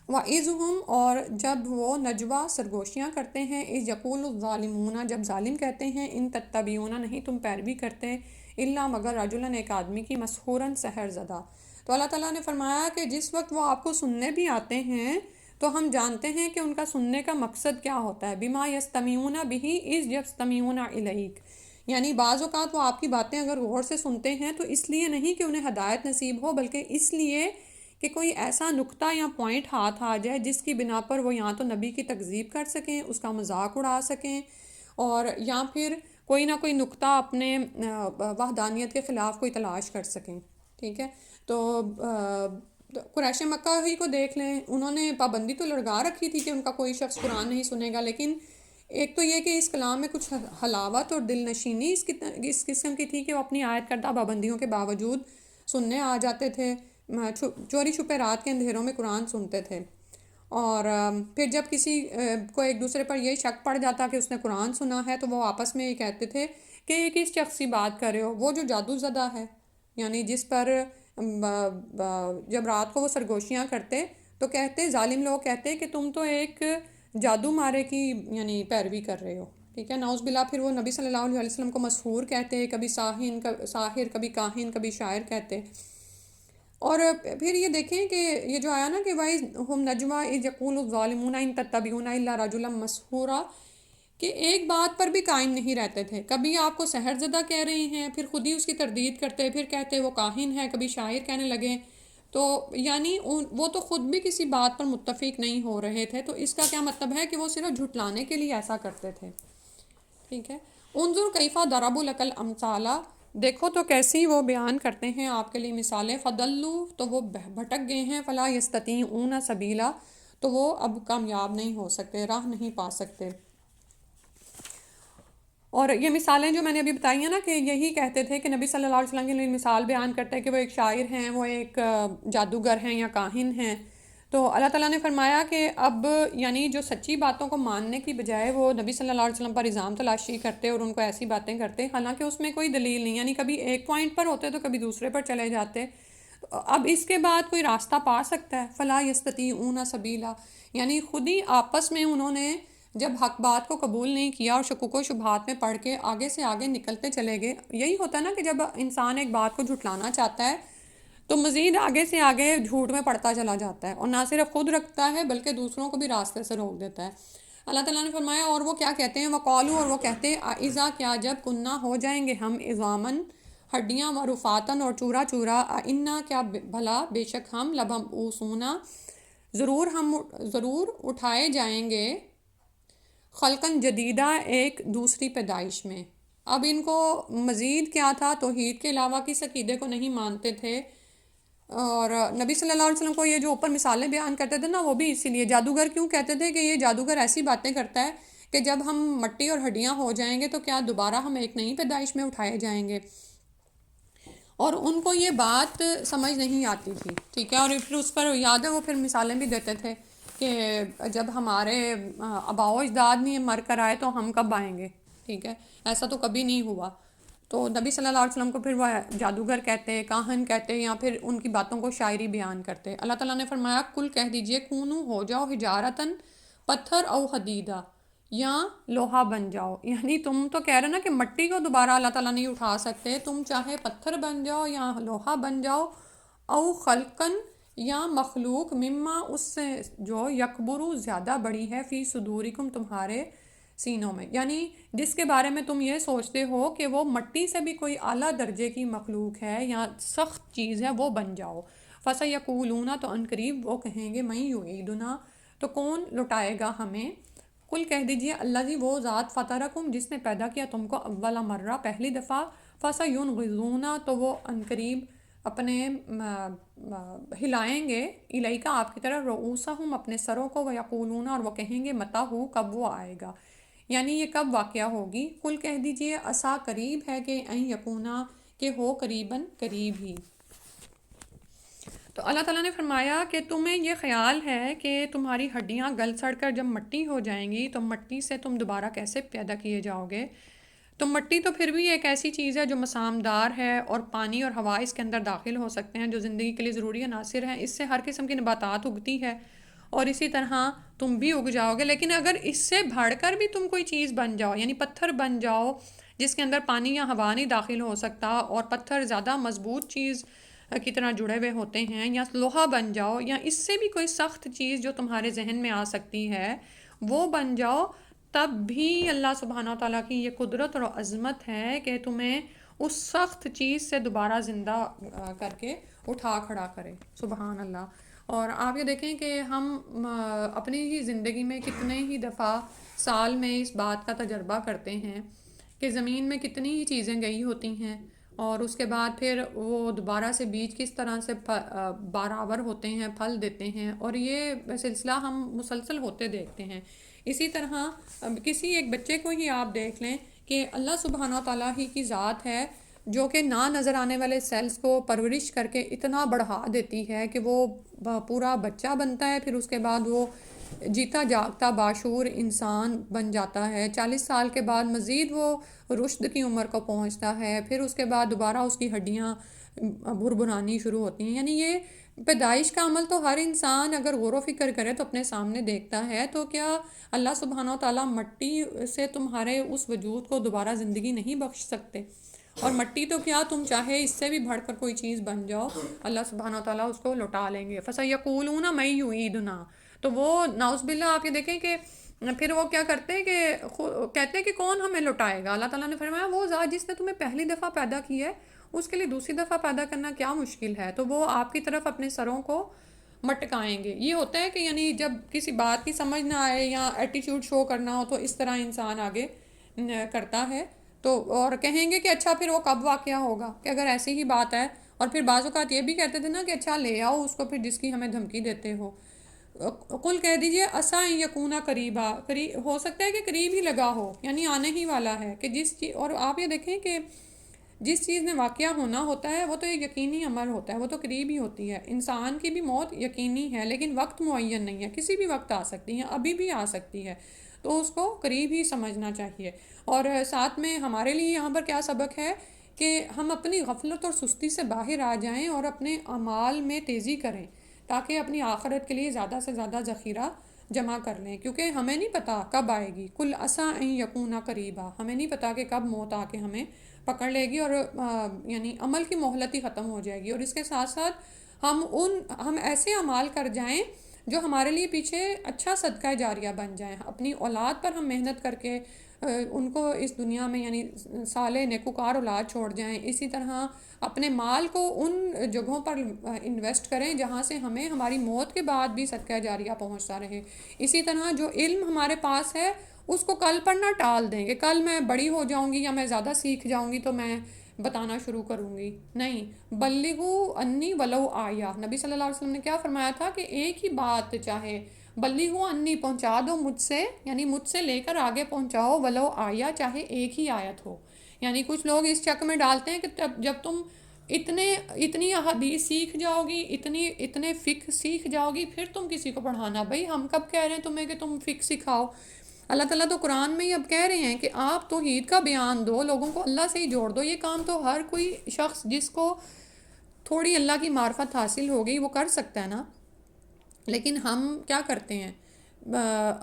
وَإِذْهُمْ اور جب وہ نجوا سرگوشیاں کرتے ہیں، اذ یقول الظالمون جب ظالم کہتے ہیں، ان تتبعون نہیں تم پیروی کرتے، الا مگر رجلا ایک آدمی کی مسحورا سحر زدہ۔ تو اللہ تعالیٰ نے فرمایا کہ جس وقت وہ آپ کو سننے بھی آتے ہیں تو ہم جانتے ہیں کہ ان کا سننے کا مقصد کیا ہوتا ہے، بما یستمعون به اذ یستمعون الیک، یعنی بعض اوقات وہ آپ کی باتیں اگر غور سے سنتے ہیں تو اس لیے نہیں کہ انہیں ہدایت نصیب ہو، بلکہ اس لیے کہ کوئی ایسا نقطہ یا پوائنٹ ہاتھ آ جائے جس کی بنا پر وہ یا تو نبی کی تکذیب کر سکیں، اس کا مذاق اڑا سکیں، اور یا پھر کوئی نہ کوئی نقطہ اپنے وحدانیت کے خلاف کوئی تلاش کر سکیں، ٹھیک ہے، تو قریش مکہ ہی کو دیکھ لیں، انہوں نے پابندی تو لگا رکھی تھی کہ ان کا کوئی شخص قرآن نہیں سنے گا، لیکن ایک تو یہ کہ اس کلام میں کچھ حلاوت اور دل نشینی اس قسم کی تھی کہ وہ اپنی عائد کردہ پابندیوں کے باوجود سننے آ جاتے تھے، چوری چھپے رات کے اندھیروں میں قرآن سنتے تھے، اور پھر جب کسی کو ایک دوسرے پر یہ شک پڑ جاتا کہ اس نے قرآن سنا ہے تو وہ آپس میں یہ کہتے تھے کہ یہ کس شخص کی بات کر رہے ہو، وہ جو جادو زدہ ہے، یعنی جس پر جب رات کو وہ سرگوشیاں کرتے تو کہتے، ظالم لوگ کہتے کہ تم تو ایک جادو مارے کی یعنی پیروی کر رہے ہو، ٹھیک ہے، نعوذ باللہ۔ پھر وہ نبی صلی اللہ علیہ وسلم کو مسحور کہتے، کبھی ساحر، کبھی کاہن، کبھی شاعر کہتے۔ اور پھر یہ دیکھیں کہ یہ جو آیا نا کہ وَإِذْ هُمْ نَجْوَىٰ إِذْ يَقُولُ الظَّالِمُونَ إِن تَتَّبِعُونَ إِلَّا رَجُلًا مَّسْحُورًا، کہ ایک بات پر بھی قائم نہیں رہتے تھے، کبھی آپ کو سحر زدہ کہہ رہے ہیں، پھر خود ہی اس کی تردید کرتے، پھر کہتے وہ کاہن ہے، کبھی شاعر کہنے لگے، تو یعنی وہ تو خود بھی کسی بات پر متفق نہیں ہو رہے تھے، تو اس کا کیا مطلب ہے کہ وہ صرف جھٹلانے کے لیے ایسا کرتے تھے، ٹھیک ہے۔ انظر کیفا ضربوا لک الامثال، دیکھو تو کیسی وہ بیان کرتے ہیں آپ کے لیے مثالیں، فضلوا تو وہ بھٹک گئے ہیں، فلا یستطیعون سبیلا تو وہ اب کامیاب نہیں ہو سکتے، راہ نہیں پا سکتے۔ اور یہ مثالیں جو میں نے ابھی بتائی ہیں نا کہ یہی کہتے تھے کہ نبی صلی اللہ علیہ وسلم کے لیے مثال بیان کرتے ہیں کہ وہ ایک شاعر ہیں، وہ ایک جادوگر ہیں یا کاہن ہیں، تو اللہ تعالیٰ نے فرمایا کہ اب یعنی جو سچی باتوں کو ماننے کی بجائے وہ نبی صلی اللہ علیہ وسلم پر الزام تلاشی کرتے اور ان کو ایسی باتیں کرتے، حالانکہ اس میں کوئی دلیل نہیں، یعنی کبھی ایک پوائنٹ پر ہوتے تو کبھی دوسرے پر چلے جاتے۔ اب اس کے بعد کوئی راستہ پا سکتا ہے؟ فلا یستطیعون سبیلا، یعنی خود ہی آپس میں انہوں نے جب حق بات کو قبول نہیں کیا اور شکوک و شبہات میں پڑھ کے آگے سے آگے نکلتے چلے گئے۔ یہی ہوتا ہے نا کہ جب انسان ایک بات کو جھٹلانا چاہتا ہے تو مزید آگے سے آگے جھوٹ میں پڑتا چلا جاتا ہے، اور نہ صرف خود رکھتا ہے بلکہ دوسروں کو بھی راستے سے روک دیتا ہے۔ اللہ تعالیٰ نے فرمایا اور وہ کیا کہتے ہیں، وقالو اور وہ کہتے ہیں، اذا کیا جب کننا ہو جائیں گے ہم عظامن ہڈیاں، و رفاتن اور چورا چورا، انا کیا بھلا بے شک ہم لمبعوثونا ضرور اٹھائے جائیں گے، خلقاً جدیدہ ایک دوسری پیدائش میں۔ اب ان کو مزید کیا تھا، توحید کے علاوہ کس عقیدے کو نہیں مانتے تھے، اور نبی صلی اللہ علیہ وسلم کو یہ جو اوپر مثالیں بیان کرتے تھے نا وہ بھی اسی لیے، جادوگر کیوں کہتے تھے کہ یہ جادوگر ایسی باتیں کرتا ہے کہ جب ہم مٹی اور ہڈیاں ہو جائیں گے تو کیا دوبارہ ہم ایک نئی پیدائش میں اٹھائے جائیں گے، اور ان کو یہ بات سمجھ نہیں آتی تھی، ٹھیک ہے۔ اور پھر اس پر یاد ہے وہ پھر مثالیں بھی دیتے تھے کہ جب ہمارے آباء و اجداد نہیں مر کر آئے تو ہم کب آئیں گے، ٹھیک ہے، ایسا تو کبھی نہیں ہوا۔ تو نبی صلی اللہ علیہ وسلم کو پھر وہ جادوگر کہتے، کاہن کہتے، یا پھر ان کی باتوں کو شاعری بیان کرتے۔ اللہ تعالیٰ نے فرمایا کل کہہ دیجئے کونو ہو جاؤ حجارتن پتھر او حدیدہ، یا لوہا بن جاؤ، یعنی تم تو کہہ رہے نا کہ مٹی کو دوبارہ اللہ تعالیٰ نہیں اٹھا سکتے، تم چاہے پتھر بن جاؤ یا لوہا بن جاؤ، او خلقن یا مخلوق، مما اس سے جو یکبرو زیادہ بڑی ہے، فی صدورکم تمہارے سینوں میں، یعنی جس کے بارے میں تم یہ سوچتے ہو کہ وہ مٹی سے بھی کوئی اعلیٰ درجے کی مخلوق ہے یا سخت چیز ہے، وہ بن جاؤ۔ فَسَيَقُولُونَ تو عنقریب وہ کہیں گے، مَن یعیدنا تو کون لٹائے گا ہمیں، کل کہہ دیجئے اللہ جی وہ ذات فطرکم جس نے پیدا کیا تم کو اول مرہ پہلی دفعہ، فَسَيُنْغِضُونَ تو وہ عنقریب اپنے ہلائیں گے، الیکا آپ کی طرف، رؤوسہم اپنے سروں کو، ویقولون اور وہ کہیں گے متی ہو کب وہ آئے گا، یعنی یہ کب واقعہ ہوگی، کل کہہ دیجئے عسیٰ قریب ہے کہ این یکونا کہ ہو قریباً قریب ہی۔ تو اللہ تعالیٰ نے فرمایا کہ تمہیں یہ خیال ہے کہ تمہاری ہڈیاں گل سڑ کر جب مٹی ہو جائیں گی تو مٹی سے تم دوبارہ کیسے پیدا کیے جاؤ گے، تو مٹی تو پھر بھی ایک ایسی چیز ہے جو مسامدار ہے، اور پانی اور ہوا اس کے اندر داخل ہو سکتے ہیں جو زندگی کے لیے ضروری عناصر ہیں، اس سے ہر قسم کی نباتات اگتی ہے، اور اسی طرح تم بھی اگ جاؤ گے، لیکن اگر اس سے بڑھ کر بھی تم کوئی چیز بن جاؤ، یعنی پتھر بن جاؤ جس کے اندر پانی یا ہوا نہیں داخل ہو سکتا، اور پتھر زیادہ مضبوط چیز کی طرح جڑے ہوئے ہوتے ہیں، یا لوہا بن جاؤ، یا اس سے بھی کوئی سخت چیز جو تمہارے ذہن میں آ سکتی ہے وہ بن جاؤ، تب بھی اللہ سبحانہ و تعالیٰ کی یہ قدرت اور عظمت ہے کہ تمہیں اس سخت چیز سے دوبارہ زندہ کر کے اٹھا کھڑا کرے، سبحان اللہ۔ اور آپ یہ دیکھیں کہ ہم اپنی ہی زندگی میں کتنے ہی دفعہ سال میں اس بات کا تجربہ کرتے ہیں کہ زمین میں کتنی ہی چیزیں گئی ہوتی ہیں، اور اس کے بعد پھر وہ دوبارہ سے بیج کس طرح سے بارآور ہوتے ہیں، پھل دیتے ہیں، اور یہ سلسلہ ہم مسلسل ہوتے دیکھتے ہیں۔ اسی طرح کسی ایک بچے کو ہی آپ دیکھ لیں کہ اللہ سبحانہ و تعالیٰ ہی کی ذات ہے، جو کہ نہ نظر آنے والے سیلز کو پرورش کر کے اتنا بڑھا دیتی ہے کہ وہ پورا بچہ بنتا ہے، پھر اس کے بعد وہ جیتا جاگتا باشعور انسان بن جاتا ہے، 40 سال کے بعد مزید وہ رشد کی عمر کو پہنچتا ہے، پھر اس کے بعد دوبارہ اس کی ہڈیاں بھربھرانی شروع ہوتی ہیں. یعنی یہ پیدائش کا عمل تو ہر انسان اگر غور و فکر کرے تو اپنے سامنے دیکھتا ہے. تو کیا اللہ سبحانہ و تعالیٰ مٹی سے تمہارے اس وجود کو دوبارہ زندگی نہیں بخش سکتے؟ اور مٹی تو کیا، تم چاہے اس سے بھی بڑھ کر کوئی چیز بن جاؤ، اللہ سبحانہ و تعالیٰ اس کو لوٹا لیں گے. فَسَيَقُولُونَ مَن يُعِيدُنَا. تو وہ نعوذ باللہ آپ یہ دیکھیں کہ پھر وہ کیا کرتے ہیں کہ کہتے ہیں کہ کون ہمیں لوٹائے گا. اللہ تعالیٰ نے فرمایا وہ ذات جس نے تمہیں پہلی دفعہ پیدا کی ہے اس کے لیے دوسری دفعہ پیدا کرنا کیا مشکل ہے. تو وہ آپ کی طرف اپنے سروں کو مٹکائیں گے. یہ ہوتا ہے کہ یعنی جب کسی بات کی سمجھ نہ آئے یا ایٹیٹیوڈ شو کرنا ہو تو اس طرح انسان آگے کرتا ہے. تو اور کہیں گے کہ اچھا پھر وہ کب واقعہ ہوگا، کہ اگر ایسی ہی بات ہے. اور پھر بعض اوقات یہ بھی کہتے تھے نا کہ اچھا لے آؤ اس کو پھر جس کی ہمیں دھمکی دیتے ہو. قل کہہ دیجئے عسیٰ ان یکون قریبا، ہو سکتا ہے کہ قریب ہی لگا ہو، یعنی آنے ہی والا ہے. کہ جس چیز، اور آپ یہ دیکھیں کہ جس چیز نے واقعہ ہونا ہوتا ہے وہ تو ایک یقینی عمل ہوتا ہے، وہ تو قریب ہی ہوتی ہے. انسان کی بھی موت یقینی ہے لیکن وقت معین نہیں ہے، کسی بھی وقت آ سکتی ہے، ابھی بھی آ سکتی ہے. تو اس کو قریب ہی سمجھنا چاہیے. اور ساتھ میں ہمارے لیے یہاں پر کیا سبق ہے کہ ہم اپنی غفلت اور سستی سے باہر آ جائیں اور اپنے اعمال میں تیزی کریں تاکہ اپنی آخرت کے لیے زیادہ سے زیادہ ذخیرہ جمع کر لیں. کیونکہ ہمیں نہیں پتہ کب آئے گی. کل عسیٰ ان یکون قریبا، ہمیں نہیں پتہ کہ کب موت آ کے ہمیں پکڑ لے گی اور یعنی عمل کی مہلت ہی ختم ہو جائے گی. اور اس کے ساتھ ساتھ ہم ایسے اعمال کر جائیں جو ہمارے لیے پیچھے اچھا صدقہ جاریہ بن جائیں. اپنی اولاد پر ہم محنت کر کے ان کو اس دنیا میں یعنی صالح نیکوکار اولاد چھوڑ جائیں. اسی طرح اپنے مال کو ان جگہوں پر انویسٹ کریں جہاں سے ہمیں ہماری موت کے بعد بھی صدقہ جاریہ پہنچتا رہے. اسی طرح جو علم ہمارے پاس ہے اس کو کل پر نہ ٹال دیں کہ کل میں بڑی ہو جاؤں گی یا میں زیادہ سیکھ جاؤں گی تو میں بتانا شروع کروں گی. نہیں، بلغوا انی ولو آیا. نبی صلی اللہ علیہ وسلم نے کیا فرمایا تھا کہ ایک ہی بات چاہے بلغوا انی، پہنچا دو مجھ سے، یعنی مجھ سے لے کر آگے پہنچاؤ، ولو آیا، چاہے ایک ہی آیت ہو. یعنی کچھ لوگ اس چک میں ڈالتے ہیں کہ جب تم اتنی احادیث سیکھ جاؤ گی، اتنے فقہ سیکھ جاؤ گی پھر تم کسی کو پڑھانا. بھائی ہم کب کہہ رہے ہیں تمہیں کہ تم فقہ سکھاؤ؟ اللہ تعالیٰ تو قرآن میں ہی اب کہہ رہے ہیں کہ آپ توحید کا بیان دو، لوگوں کو اللہ سے ہی جوڑ دو. یہ کام تو ہر کوئی شخص جس کو تھوڑی اللہ کی معرفت حاصل ہو گئی وہ کر سکتا ہے نا. لیکن ہم کیا کرتے ہیں،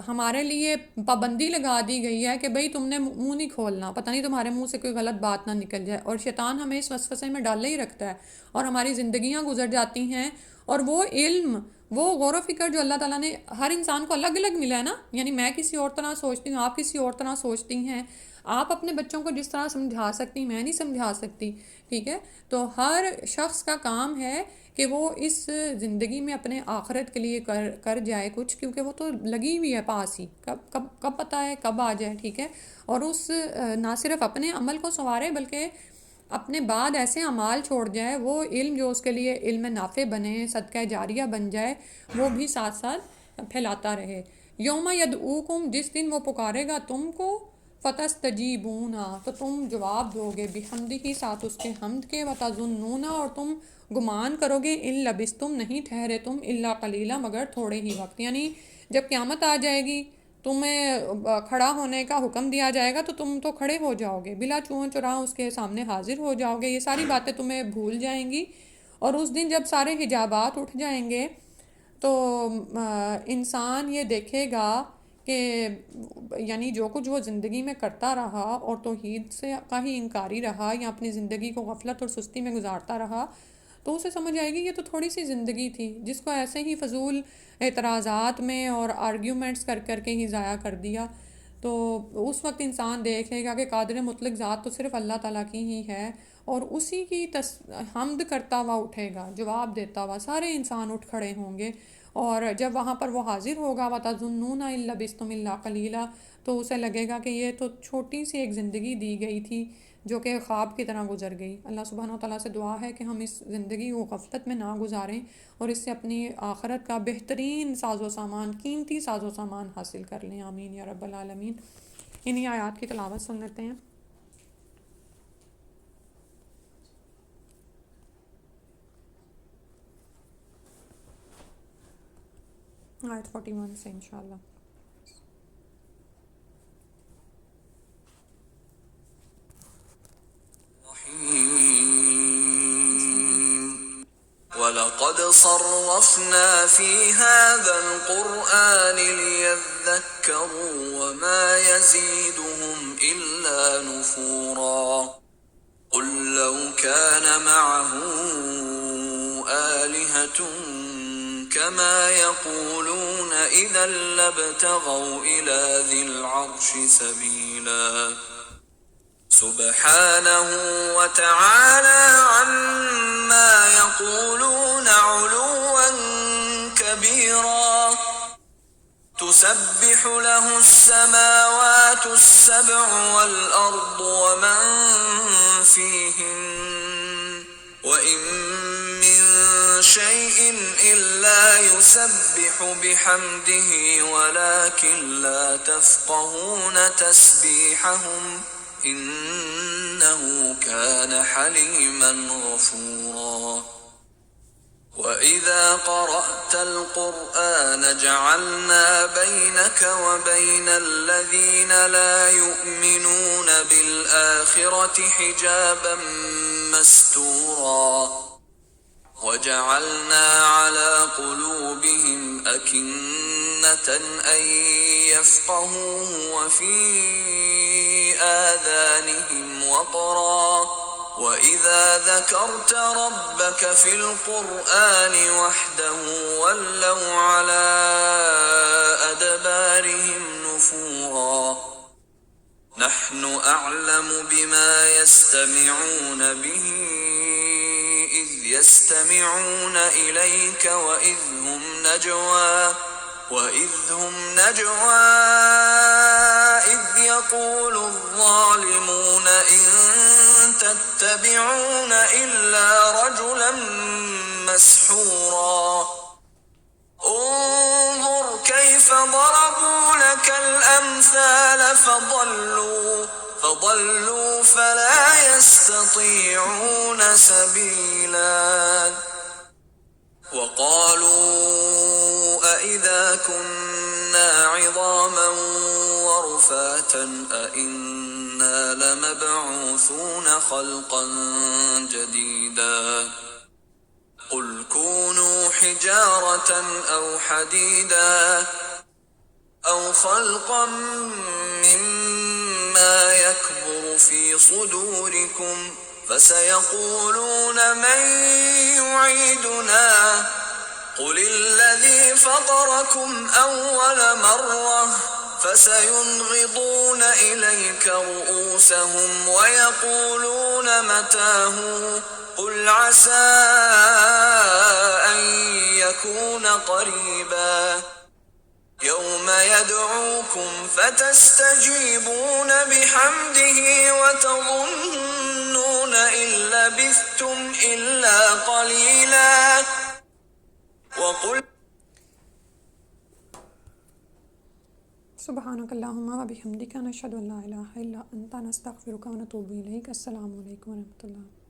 ہمارے لیے پابندی لگا دی گئی ہے کہ بھئی تم نے منہ نہیں کھولنا، پتہ نہیں تمہارے منہ سے کوئی غلط بات نہ نکل جائے. اور شیطان ہمیں اس وسوسے میں ڈالے ہی رکھتا ہے اور ہماری زندگیاں گزر جاتی ہیں. اور وہ علم، وہ غور و فکر جو اللہ تعالیٰ نے ہر انسان کو الگ الگ ملا ہے نا، یعنی میں کسی اور طرح سوچتی ہوں، آپ کسی اور طرح سوچتی ہیں. آپ اپنے بچوں کو جس طرح سمجھا سکتی میں نہیں سمجھا سکتی، ٹھیک ہے. تو ہر شخص کا کام ہے کہ وہ اس زندگی میں اپنے آخرت کے لیے کر جائے کچھ، کیونکہ وہ تو لگی ہوئی ہے پاس ہی، کب پتہ ہے کب آ جائے، ٹھیک ہے. اور اس نہ صرف اپنے عمل کو سنوارے بلکہ اپنے بعد ایسے اعمال چھوڑ جائے، وہ علم جو اس کے لیے علم نافع بنے، صدقہ جاریہ بن جائے، وہ بھی ساتھ ساتھ پھیلاتا رہے. یوم یدعوکم، جس دن وہ پکارے گا تم کو، فتستجیبون، تو تم جواب دو گے، بحمدہ، ساتھ اس کے حمد کے، وتظنون، اور تم گمان کرو گے، ان لبثتم، نہیں ٹھہرے تم، الا قلیلا، مگر تھوڑے ہی وقت. یعنی جب قیامت آ جائے گی تمہیں کھڑا ہونے کا حکم دیا جائے گا تو تم تو کھڑے ہو جاؤ گے، بلا چون چراں اس کے سامنے حاضر ہو جاؤ گے. یہ ساری باتیں تمہیں بھول جائیں گی. اور اس دن جب سارے حجابات اٹھ جائیں گے تو انسان یہ دیکھے گا کہ یعنی جو کچھ وہ زندگی میں کرتا رہا اور توحید سے کا ہی انکاری رہا یا اپنی زندگی کو غفلت اور سستی میں گزارتا رہا، تو اسے سمجھ آئے گی یہ تو تھوڑی سی زندگی تھی جس کو ایسے ہی فضول اعتراضات میں اور آرگیومنٹس کر کے ہی ضائع کر دیا. تو اس وقت انسان دیکھے گا کہ قادر مطلق ذات تو صرف اللہ تعالیٰ کی ہی ہے، اور اسی کی حمد کرتا ہوا اٹھے گا، جواب دیتا ہوا سارے انسان اٹھ کھڑے ہوں گے. اور جب وہاں پر وہ حاضر ہوگا وَتَظُنُّونَ إِن لَبِثْتُمْ إِلَّا قَلِيلًا، تو اسے لگے گا کہ یہ تو چھوٹی سی ایک زندگی دی گئی تھی جو کہ خواب کی طرح گزر گئی. اللہ سبحانہ و تعالیٰ سے دعا ہے کہ ہم اس زندگی کو غفلت میں نہ گزاریں اور اس سے اپنی آخرت کا بہترین ساز و سامان، قیمتی ساز و سامان حاصل کر لیں. آمین یا رب العالمین. انہی آیات کی تلاوت سن لیتے ہیں. آیت 41 سے انشاءاللہ. وَلَقَدْ صَرَّفْنَا فِي هَذَا الْقُرْآنِ لِيَذَّكَّرُوا وَمَا يَزِيدُهُمْ إِلَّا نُفُورًا. قُل لَّوْ كَانَ مَعَهُ آلِهَةٌ كَمَا يَقُولُونَ إِذًا لَّابْتَغَوْا إِلَىٰ ذِي الْعَرْشِ سَبِيلًا. سبحانه وتعالى عما يقولون علوا كبيرا. تسبح له السماوات السبع والأرض ومن فيهن وإن من شيء إلا يسبح بحمده ولكن لا تفقهون تسبيحهم إنه كان حليما غفورا. وإذا قرأت القرآن جعلنا بينك وبين الذين لا يؤمنون بالآخرة حجابا مستورا. وجعلنا على قلوبهم أكنة أن يفقهوه وفي آذانهم وقرا. وإذا ذكرت ربك في القرآن وحده ولوا على أدبارهم نفورا. نحن أعلم بما يستمعون به إذ يستمعون إليك وإذ هم نجوى إذ يقول الظالمون إن تتبعون إلا رجلا مسحورا. انظر كيف ضربوا لك الأمثال فضلوا فلا يستطيعون سبيلا. وقالوا أإذا كنا عظاما ورفاتا أإنا لمبعوثون خلقا جديدا. قل كونوا حجارة أو حديدا أو خلقا مما يكبر في صدوركم فسيقولون من يعيدنا قل الذي فطركم أول مرة فسينغضون إليك رؤوسهم ويقولون متاه قل عسى أن يكون قريبا. يوم يدعوكم فتستجيبون بحمده وتظنون إن لبثتم إلا قليلا. وقل سبحانك اللهم وبحمدك نشهد أن لا إله إلا أنت نستغفرك ونتوب إليك. السلام علیکم ورحمۃ اللہ.